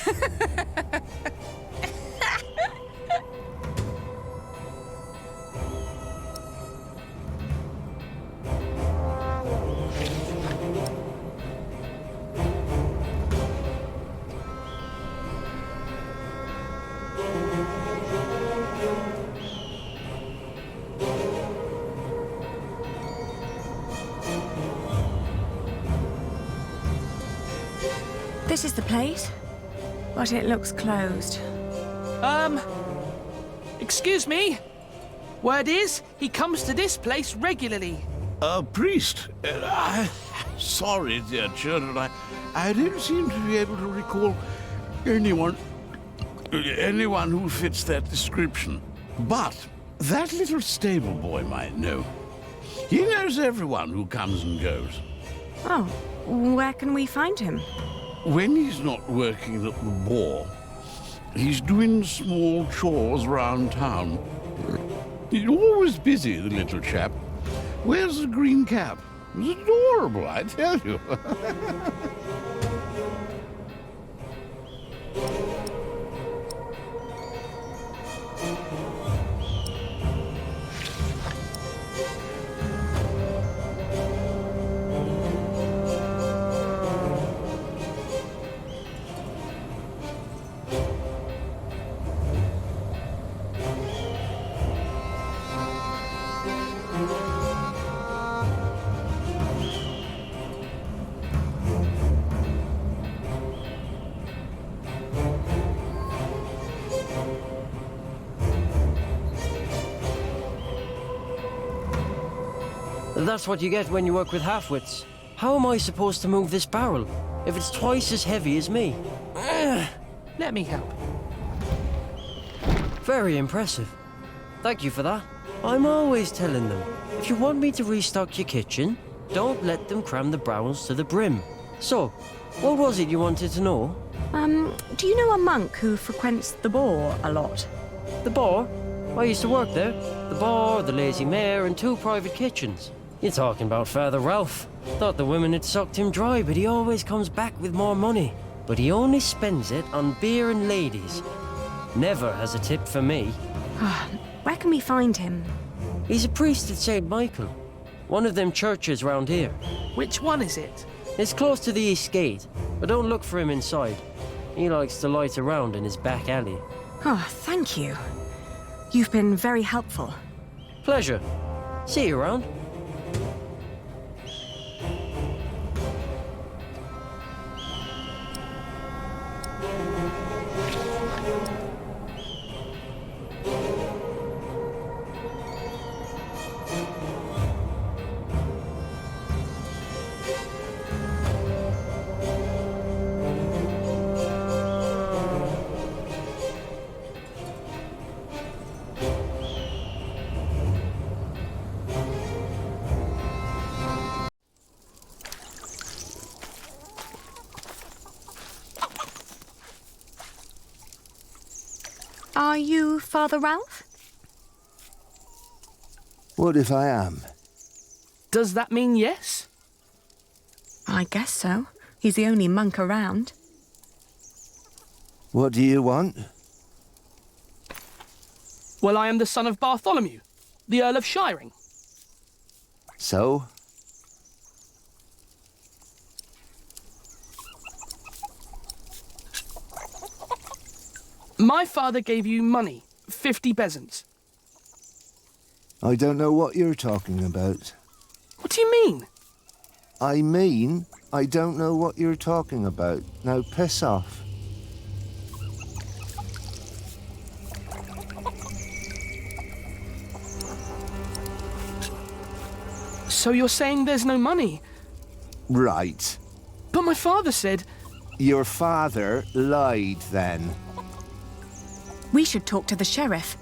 This is the place, but it looks closed. Excuse me? Word is, he comes to this place regularly. A priest? Sorry, dear children, I don't seem to be able to recall anyone who fits that description. But that little stable boy might know. He knows everyone who comes and goes. Oh, where can we find him? When he's not working at the Boar, he's doing small chores round town. He's always busy, the little chap. Wears a green cap. It's adorable, I tell you. That's what you get when you work with half-wits. How am I supposed to move this barrel if it's twice as heavy as me? Let me help. Very impressive. Thank you for that. I'm always telling them, if you want me to restock your kitchen, don't let them cram the barrels to the brim. So, what was it you wanted to know? Do you know a monk who frequents the Boar a lot? The Boar? I used to work there. The Boar, the Lazy Mare, and 2 private kitchens. You're talking about Father Ralph. Thought the women had sucked him dry, but he always comes back with more money. But he only spends it on beer and ladies. Never has a tip for me. Where can we find him? He's a priest at St. Michael. One of them churches round here. Which one is it? It's close to the East Gate, but don't look for him inside. He likes to light around in his back alley. Oh, thank you. You've been very helpful. Pleasure. See you around. Are you Father Ralph? What if I am? Does that mean yes? I guess so. He's the only monk around. What do you want? Well, I am the son of Bartholomew, the Earl of Shiring. So? My father gave you money, 50 bezants. I don't know what you're talking about. What do you mean? I mean, I don't know what you're talking about. Now piss off. So you're saying there's no money? Right. But my father said... Your father lied then. We should talk to the sheriff.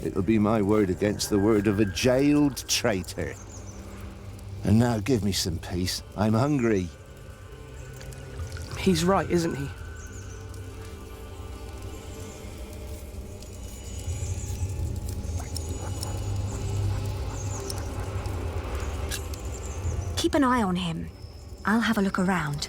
It'll be my word against the word of a jailed traitor. And now give me some peace. I'm hungry. He's right, isn't he? Keep an eye on him. I'll have a look around.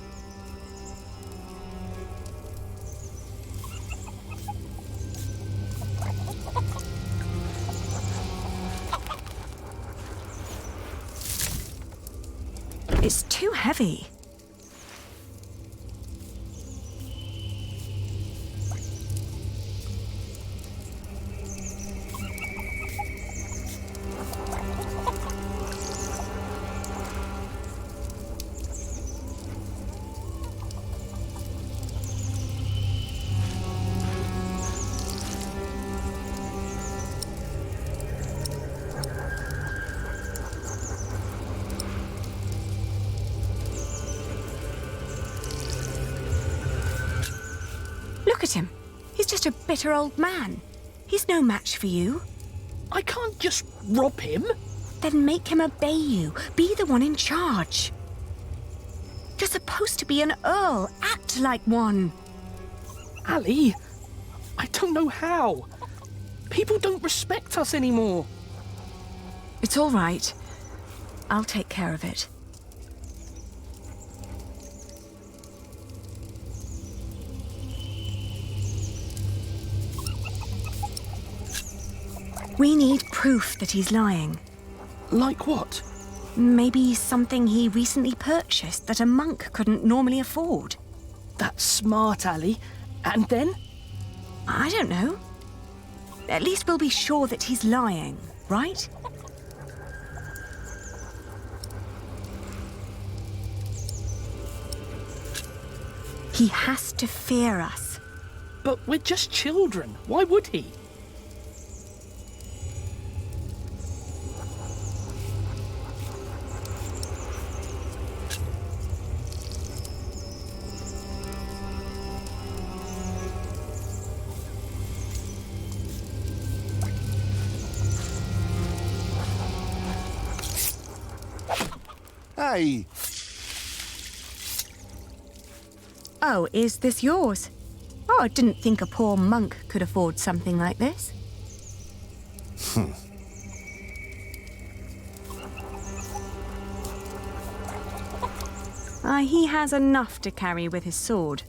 It's too heavy. Look at him. He's just a bitter old man. He's no match for you. I can't just rob him. Then make him obey you. Be the one in charge. You're supposed to be an earl. Act like one. Ali, I don't know how. People don't respect us anymore. It's all right. I'll take care of it. We need proof that he's lying. Like what? Maybe something he recently purchased that a monk couldn't normally afford. That's smart, Ali. And then? I don't know. At least we'll be sure that he's lying, right? He has to fear us. But we're just children. Why would he? Hey! Oh, is this yours? Oh, I didn't think a poor monk could afford something like this. He has enough to carry with his sword.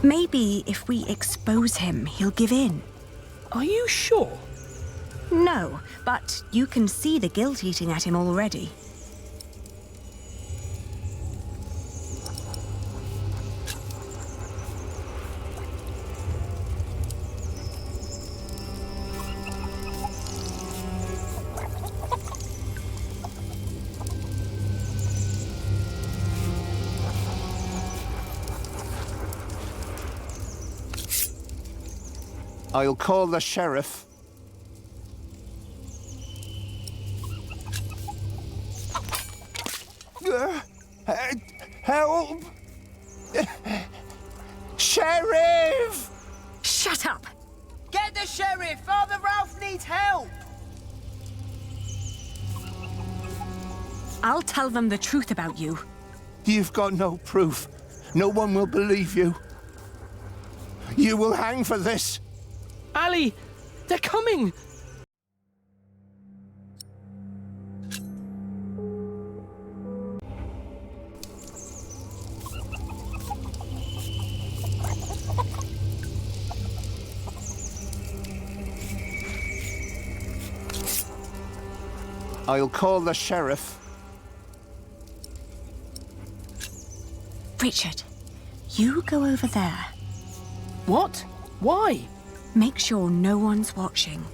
Maybe if we expose him, he'll give in. Are you sure? No, but you can see the guilt eating at him already. I'll call the sheriff. Help! Sheriff! Shut up! Get the sheriff! Father Ralph needs help! I'll tell them the truth about you. You've got no proof. No one will believe you. You will hang for this. Ali, they're coming! I'll call the sheriff. Richard, you go over there. What? Why? Make sure no one's watching.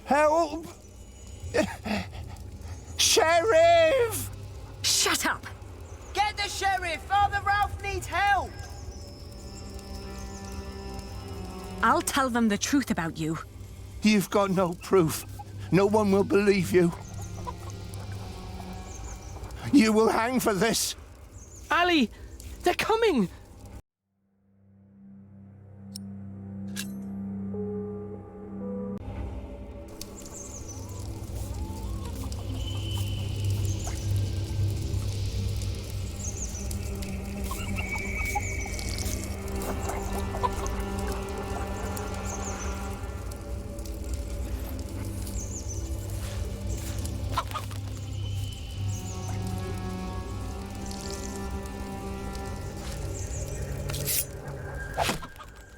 Help! Sheriff! Shut up! Get the sheriff! Father Ralph needs help! I'll tell them the truth about you. You've got no proof. No one will believe you. You will hang for this. Ali, they're coming!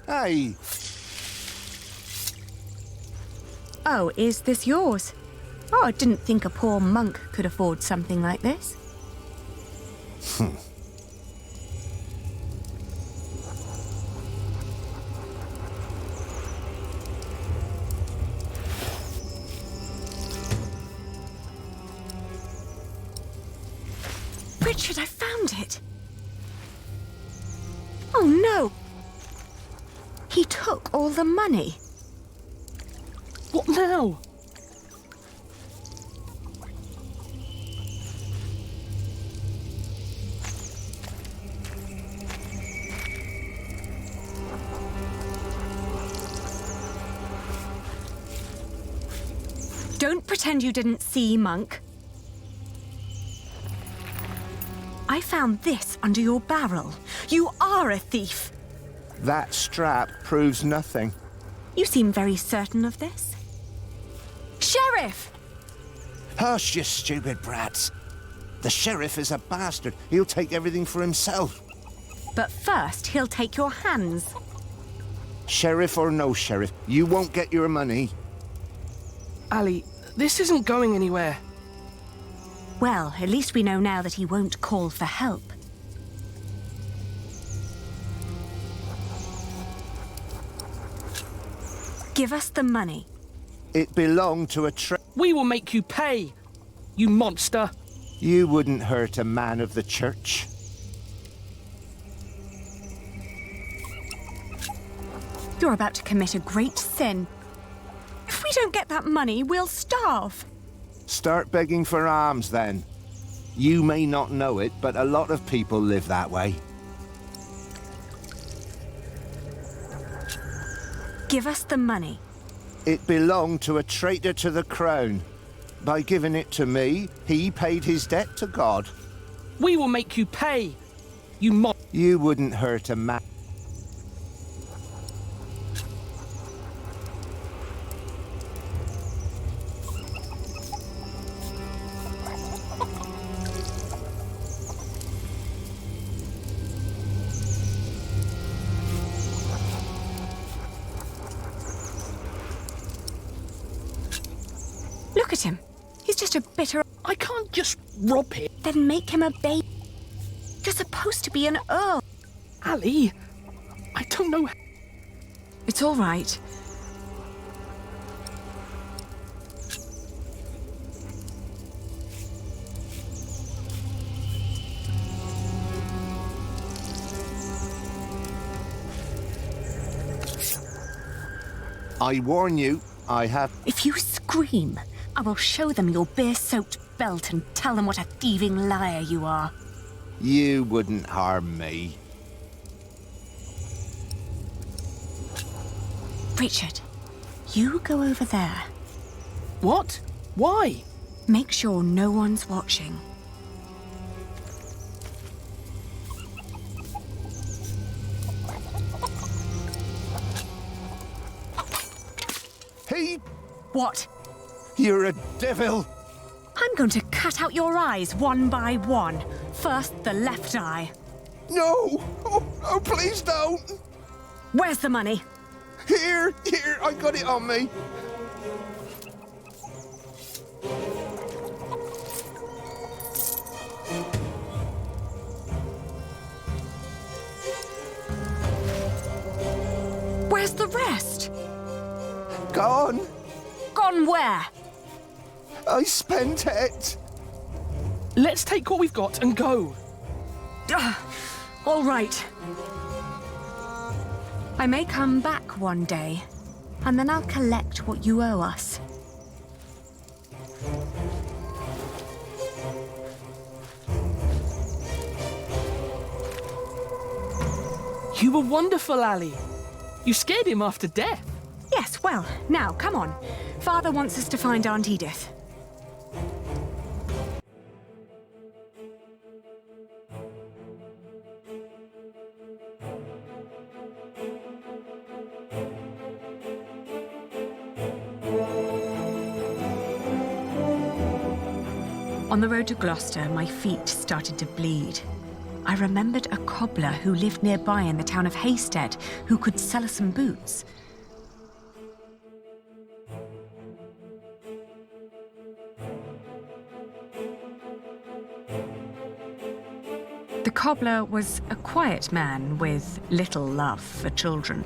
Hey! Oh, is this yours? Oh, I didn't think a poor monk could afford something like this. Richard, I found it! Oh no! He took all the money. What now? Don't pretend you didn't see, monk. I found this under your barrel. You are a thief. That strap proves nothing. You seem very certain of this. Sheriff! Hush, you stupid brats. The sheriff is a bastard. He'll take everything for himself. But first, he'll take your hands. Sheriff or no sheriff, you won't get your money. Ali, this isn't going anywhere. Well, at least we know now that he won't call for help. Give us the money. It belonged to a We will make you pay, you monster. You wouldn't hurt a man of the church. You're about to commit a great sin. If we don't get that money, we'll starve. Start begging for alms, then. You may not know it, but a lot of people live that way. Give us the money. It belonged to a traitor to the crown. By giving it to me, he paid his debt to God. We will make you pay, you You wouldn't hurt a man. Look at him. He's just a bitter... I can't just rob him. Then make him a baby. You're supposed to be an earl. Ali, I don't know... It's all right. I warn you, I have... If you scream, I will show them your beer-soaked belt and tell them what a thieving liar you are. You wouldn't harm me. Richard, you go over there. What? Why? Make sure no one's watching. He... What? You're a devil. I'm going to cut out your eyes one by one. First, the left eye. No! Oh, please don't! Where's the money? Here, I got it on me. Where's the rest? Gone. Gone where? I spent it. Let's take what we've got and go. All right. I may come back one day, and then I'll collect what you owe us. You were wonderful, Ali. You scared him after death. Yes, well, now, come on. Father wants us to find Aunt Edith. On the road to Gloucester, my feet started to bleed. I remembered a cobbler who lived nearby in the town of Hastead who could sell us some boots. The cobbler was a quiet man with little love for children.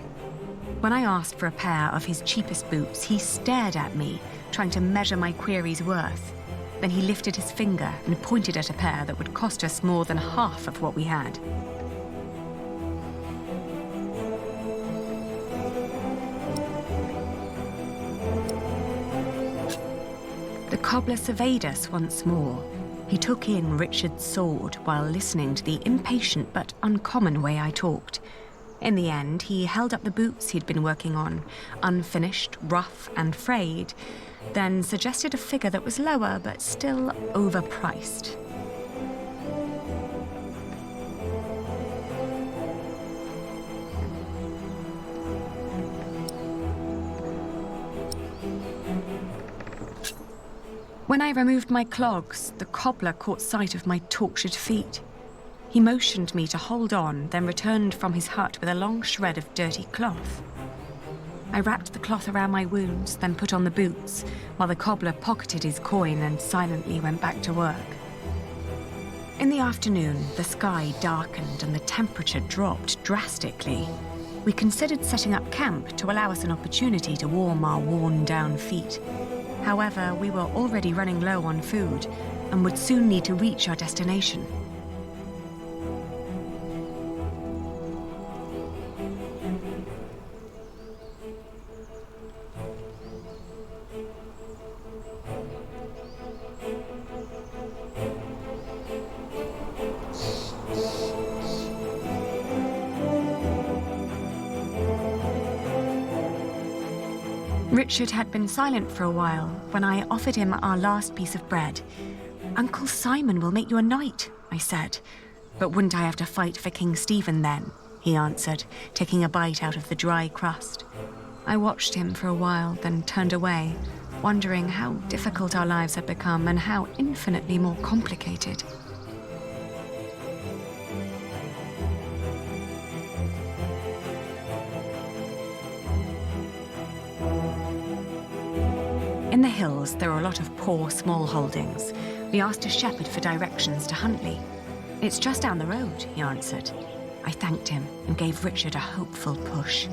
When I asked for a pair of his cheapest boots, he stared at me, trying to measure my query's worth. Then he lifted his finger and pointed at a pair that would cost us more than half of what we had. The cobbler surveyed us once more. He took in Richard's sword while listening to the impatient but uncommon way I talked. In the end, he held up the boots he'd been working on, unfinished, rough and frayed, then suggested a figure that was lower but still overpriced. When I removed my clogs, the cobbler caught sight of my tortured feet. He motioned me to hold on, then returned from his hut with a long shred of dirty cloth. I wrapped the cloth around my wounds, then put on the boots, while the cobbler pocketed his coin and silently went back to work. In the afternoon, the sky darkened and the temperature dropped drastically. We considered setting up camp to allow us an opportunity to warm our worn-down feet. However, we were already running low on food and would soon need to reach our destination. Richard had been silent for a while when I offered him our last piece of bread. "Uncle Simon will make you a knight," I said. "But wouldn't I have to fight for King Stephen then?" he answered, taking a bite out of the dry crust. I watched him for a while, then turned away, wondering how difficult our lives had become and how infinitely more complicated. In the hills, there are a lot of poor small holdings. We asked a shepherd for directions to Huntley. "It's just down the road," he answered. I thanked him and gave Richard a hopeful push.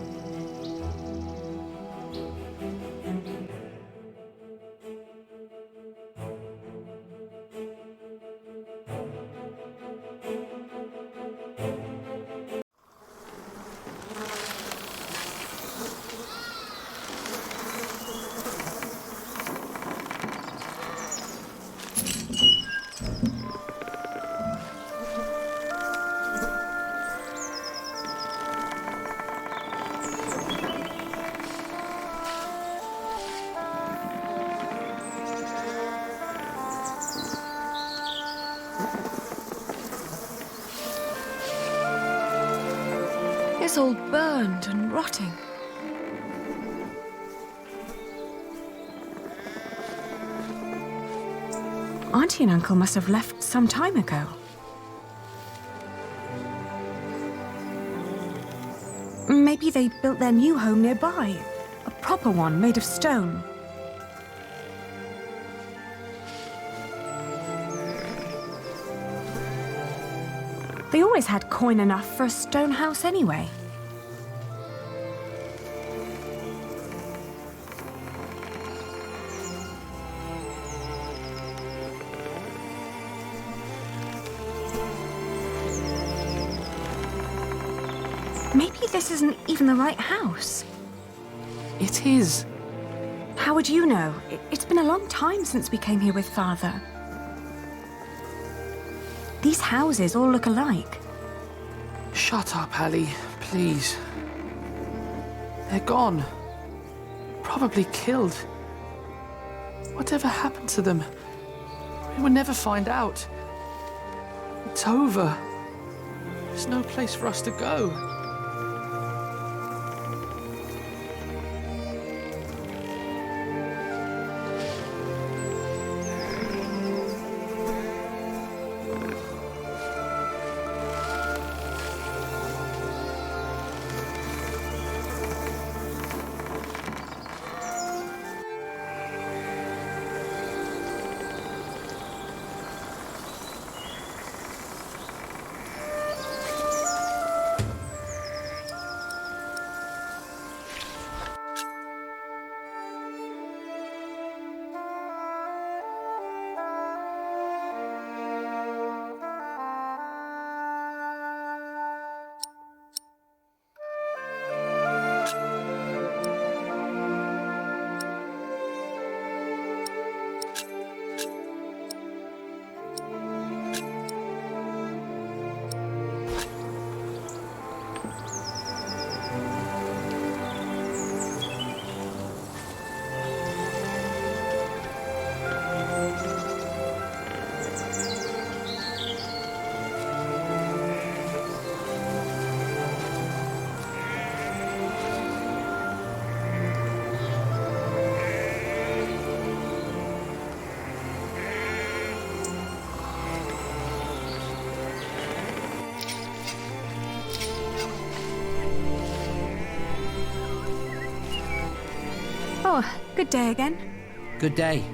It's all burned and rotting. Auntie and Uncle must have left some time ago. Maybe they built their new home nearby. A proper one made of stone. They always had coin enough for a stone house anyway. Maybe this isn't even the right house. It is. How would you know? It's been a long time since we came here with Father. These houses all look alike. Shut up, Hallie, please. They're gone. Probably killed. Whatever happened to them? We will never find out. It's over. There's no place for us to go. Oh, good day again. Good day.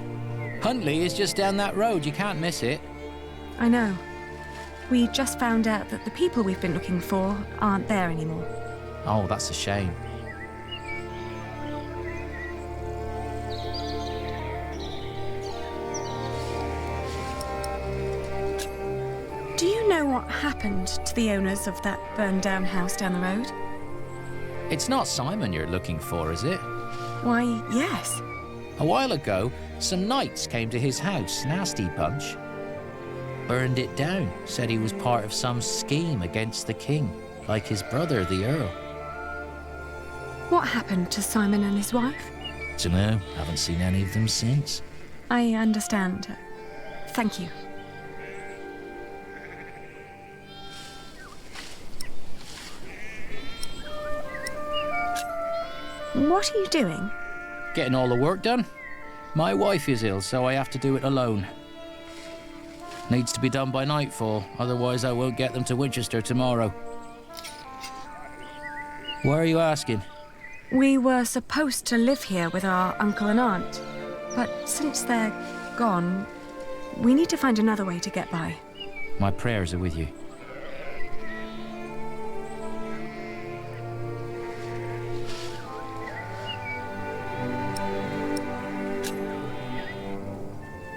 Huntley is just down that road. You can't miss it. I know. We just found out that the people we've been looking for aren't there anymore. Oh, that's a shame. Do you know what happened to the owners of that burned-down house down the road? It's not Simon you're looking for, is it? Why, yes. A while ago, some knights came to his house, nasty bunch. Burned it down, said he was part of some scheme against the king, like his brother, the Earl. What happened to Simon and his wife? Dunno, haven't seen any of them since. I understand. Thank you. What are you doing? Getting all the work done. My wife is ill, so I have to do it alone. Needs to be done by nightfall, otherwise I won't get them to Winchester tomorrow. Why are you asking? We were supposed to live here with our uncle and aunt, but since they're gone, we need to find another way to get by. My prayers are with you.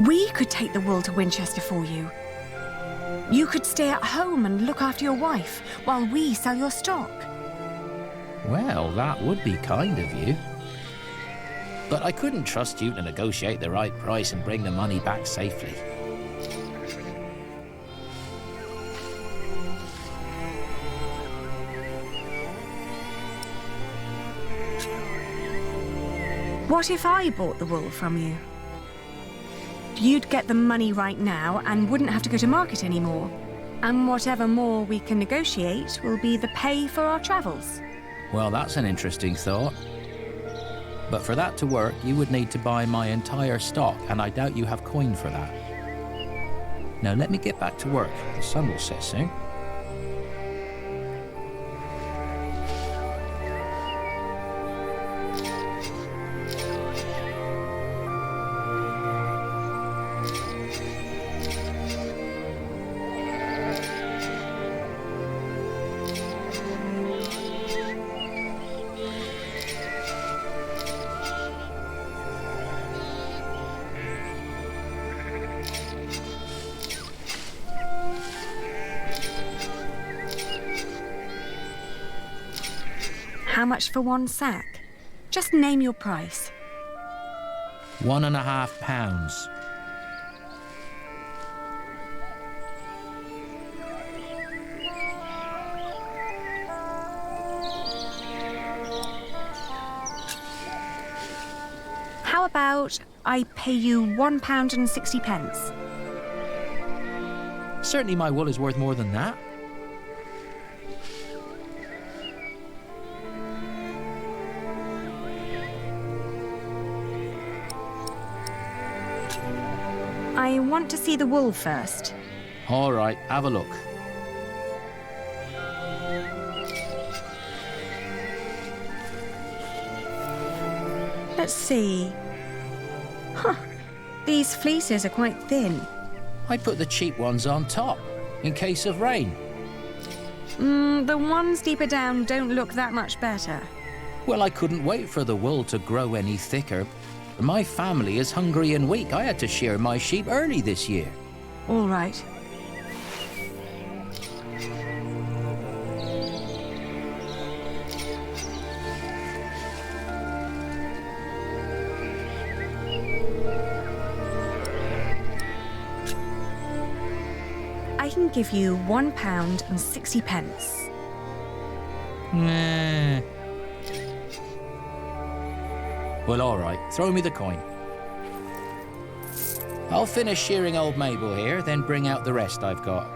We could take the wool to Winchester for you. You could stay at home and look after your wife while we sell your stock. Well, that would be kind of you. But I couldn't trust you to negotiate the right price and bring the money back safely. What if I bought the wool from you? You'd get the money right now and wouldn't have to go to market anymore. And whatever more we can negotiate will be the pay for our travels. Well, that's an interesting thought. But for that to work, you would need to buy my entire stock, and I doubt you have coin for that. Now let me get back to work. The sun will set soon. How much for one sack? Just name your price. £1.50. How about I pay you £1.60? Certainly my wool is worth more than that. I want to see the wool first. All right, have a look. Let's see. Huh. These fleeces are quite thin. I put the cheap ones on top, in case of rain. The ones deeper down don't look that much better. Well, I couldn't wait for the wool to grow any thicker. My family is hungry and weak. I had to shear my sheep early this year. All right. I can give you £1.60. Nah. Well, all right. Throw me the coin. I'll finish shearing old Mabel here, then bring out the rest I've got.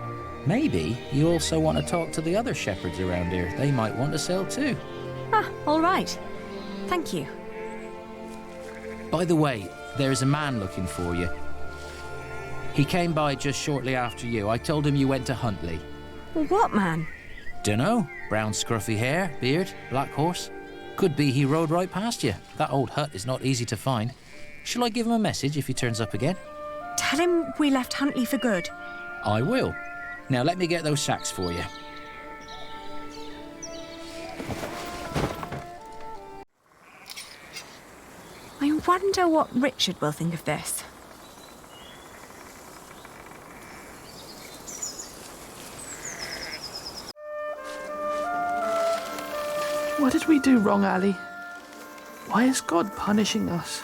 Maybe you also want to talk to the other shepherds around here. They might want to sell too. Ah, all right. Thank you. By the way, there's a man looking for you. He came by just shortly after you. I told him you went to Huntley. What man? Dunno. Brown scruffy hair, beard, black horse. Could be he rode right past you. That old hut is not easy to find. Shall I give him a message if he turns up again? Tell him we left Huntley for good. I will. Now let me get those sacks for you. I wonder what Richard will think of this. What did we do wrong, Ali? Why is God punishing us?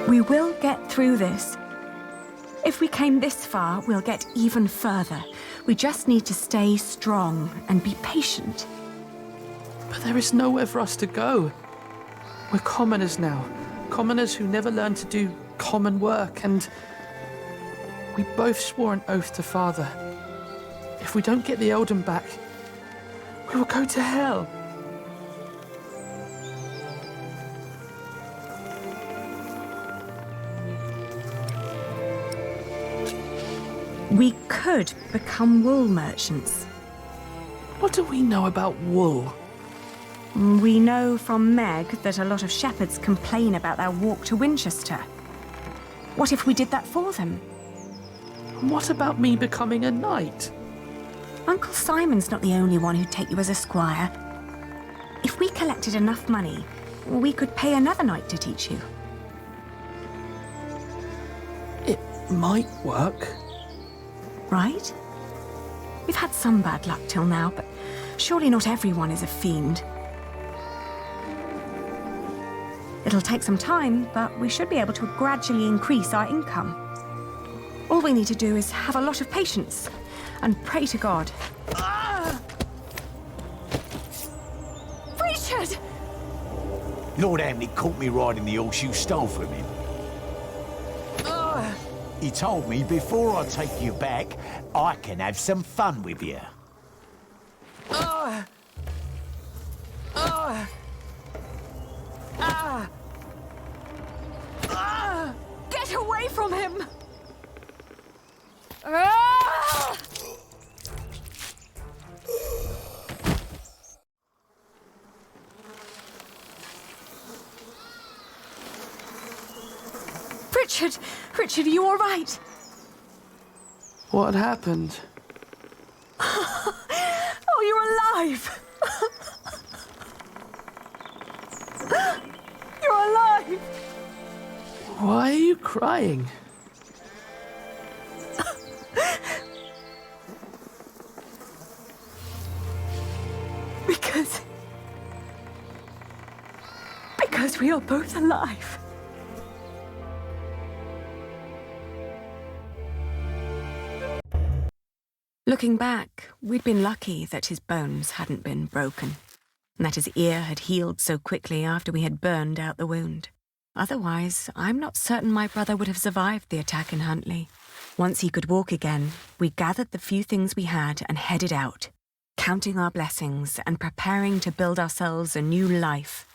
We will get through this. If we came this far, we'll get even further. We just need to stay strong and be patient. But there is nowhere for us to go. We're commoners now. Commoners who never learned to do common work, and we both swore an oath to Father. If we don't get the Eldon back, we will go to hell. We could become wool merchants. What do we know about wool? We know from Meg that a lot of shepherds complain about their walk to Winchester. What if we did that for them? And what about me becoming a knight? Uncle Simon's not the only one who'd take you as a squire. If we collected enough money, we could pay another knight to teach you. It might work. Right? We've had some bad luck till now, but surely not everyone is a fiend. It'll take some time, but we should be able to gradually increase our income. All we need to do is have a lot of patience and pray to God. Lord Hamley caught me riding the horse you stole from him. He told me before I take you back, I can have some fun with you. Get away from him! Richard! Richard, are you all right? What happened? Oh, you're alive! You're alive! Why are you crying? Because we are both alive. Looking back, we'd been lucky that his bones hadn't been broken, and that his ear had healed so quickly after we had burned out the wound. Otherwise, I'm not certain my brother would have survived the attack in Huntley. Once he could walk again, we gathered the few things we had and headed out, counting our blessings and preparing to build ourselves a new life.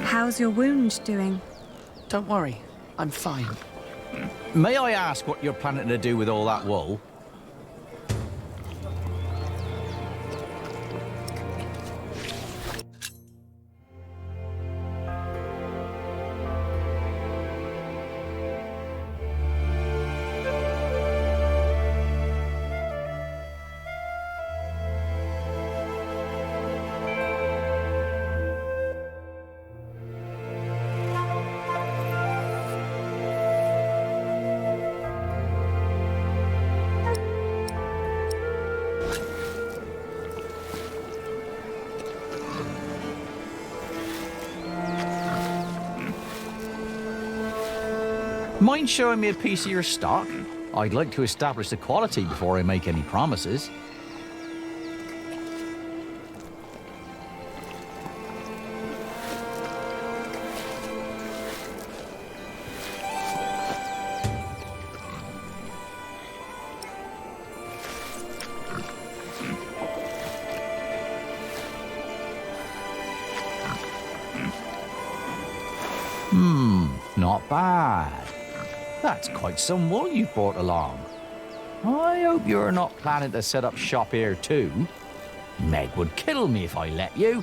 How's your wound doing? Don't worry, I'm fine. May I ask what you're planning to do with all that wool? Mind showing me a piece of your stock? I'd like to establish the quality before I make any promises. Not bad. That's quite some wool you've brought along. I hope you're not planning to set up shop here too. Meg would kill me if I let you.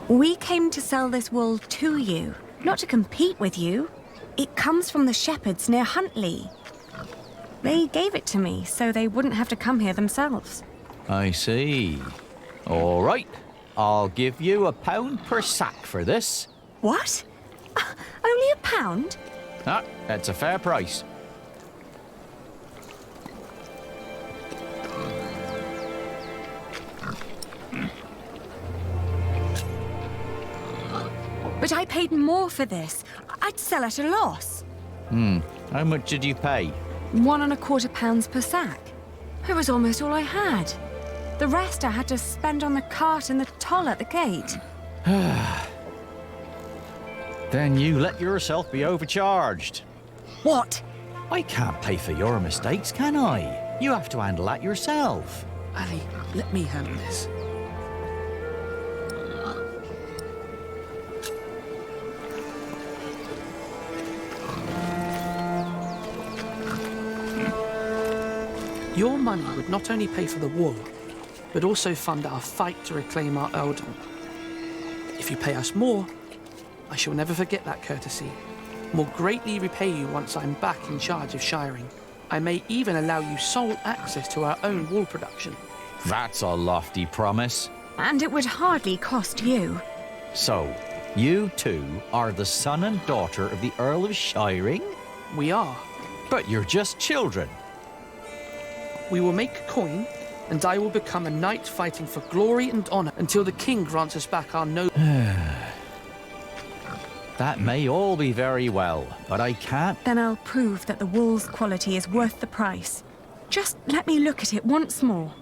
We came to sell this wool to you, not to compete with you. It comes from the shepherds near Huntley. They gave it to me so they wouldn't have to come here themselves. I see. All right. I'll give you £1 per sack for this. What? Only £1? Ah, that's a fair price. But I paid more for this. I'd sell at a loss. How much did you pay? £1.25 per sack. It was almost all I had. The rest I had to spend on the cart and the toll at the gate. Then you let yourself be overcharged. What? I can't pay for your mistakes, can I? You have to handle that yourself. Ali, let me handle this. Your money would not only pay for the wool, but also fund our fight to reclaim our earldom. If you pay us more, I shall never forget that courtesy. More greatly repay you once I'm back in charge of shiring. I may even allow you sole access to our own wool production. That's a lofty promise. And it would hardly cost you. So, You two are the son and daughter of the Earl of Shiring? We are. But you're just children. We will make coin, and I will become a knight fighting for glory and honor until the king grants us back our noble. That may all be very well, but I can't. Then I'll prove that the wool's quality is worth the price. Just let me look at it once more.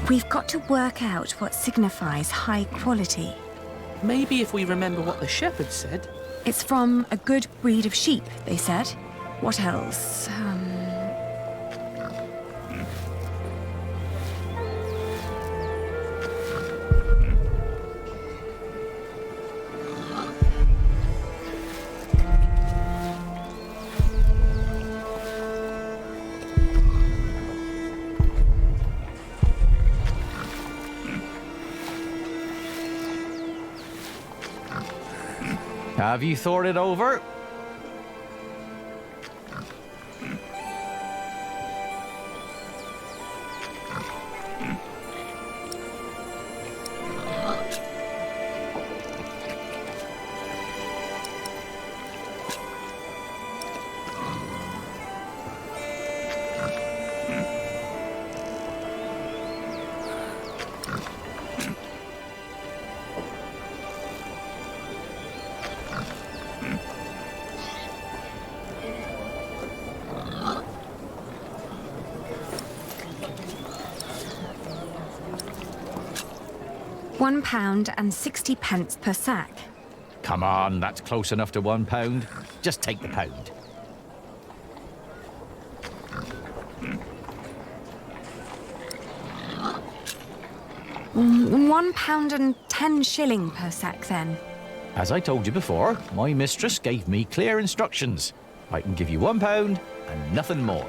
We've got to work out what signifies high quality. Maybe if we remember what the shepherd said. It's from a good breed of sheep, they said. What else? Have you thought it over? £1.60 per sack. Come on, that's close enough to £1. Just take the pound. £1.10 per sack, then. As I told you before, my mistress gave me clear instructions. I can give you £1 and nothing more.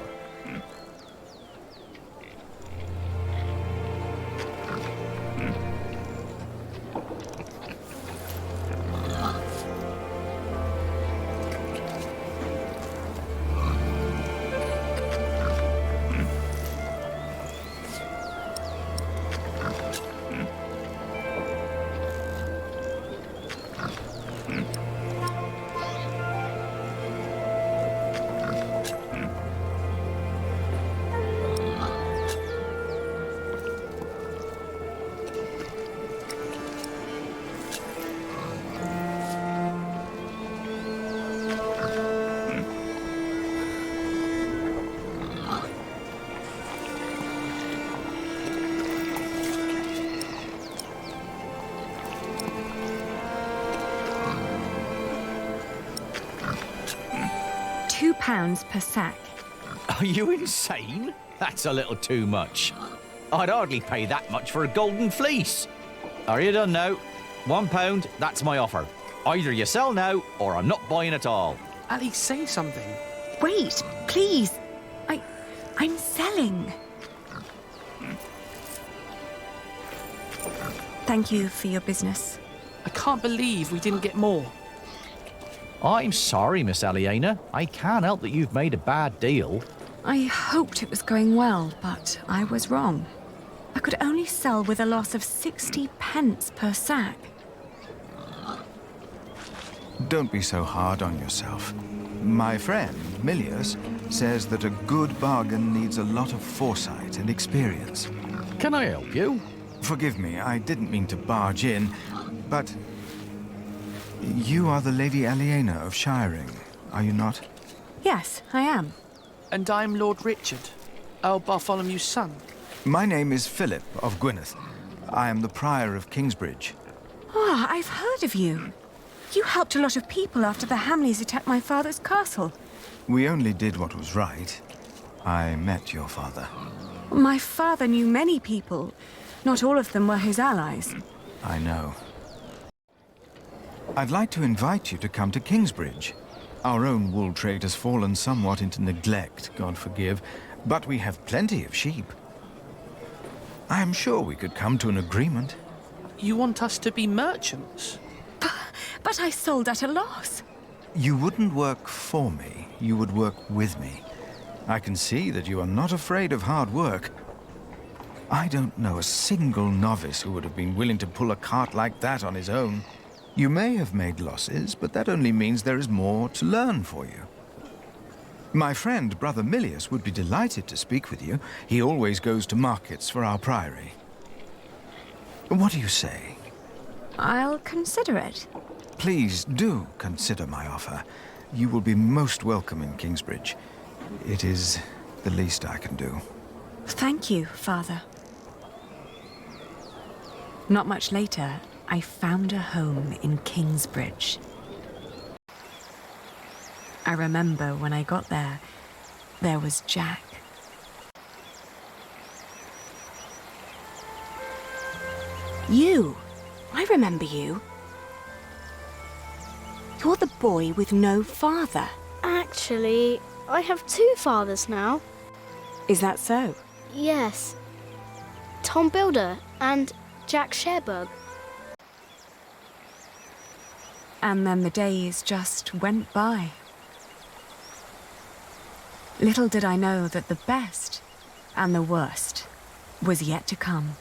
£2 per sack. Are you insane? That's a little too much. I'd hardly pay that much for a golden fleece. Are you done now? £1, that's my offer. Either you sell now, or I'm not buying at all. Ali, say something. Wait, please. I'm selling. Thank you for your business. I can't believe we didn't get more. I'm sorry, Miss Aliena. I can't help that you've made a bad deal. I hoped it was going well, but I was wrong. I could only sell with a loss of 60 pence per sack. Don't be so hard on yourself. My friend, Milius, says that a good bargain needs a lot of foresight and experience. Can I help you? Forgive me, I didn't mean to barge in, but... You are the Lady Aliena of Shiring, are you not? Yes, I am. And I'm Lord Richard, Earl Bartholomew's son. My name is Philip of Gwynedd. I am the Prior of Kingsbridge. Ah, I've heard of you. You helped a lot of people after the Hamleys attacked my father's castle. We only did what was right. I met your father. My father knew many people. Not all of them were his allies. I know. I'd like to invite you to come to Kingsbridge. Our own wool trade has fallen somewhat into neglect, God forgive, but we have plenty of sheep. I am sure we could come to an agreement. You want us to be merchants? But I sold at a loss. You wouldn't work for me, you would work with me. I can see that you are not afraid of hard work. I don't know a single novice who would have been willing to pull a cart like that on his own. You may have made losses, but that only means there is more to learn for you. My friend, Brother Milius, would be delighted to speak with you. He always goes to markets for our priory. What do you say? I'll consider it. Please do consider my offer. You will be most welcome in Kingsbridge. It is the least I can do. Thank you, Father. Not much later, I found a home in Kingsbridge. I remember when I got there, there was Jack. You! I remember you. You're the boy with no father. Actually, I have two fathers now. Is that so? Yes. Tom Builder and Jack Sherbug. And then the days just went by. Little did I know that the best and the worst was yet to come.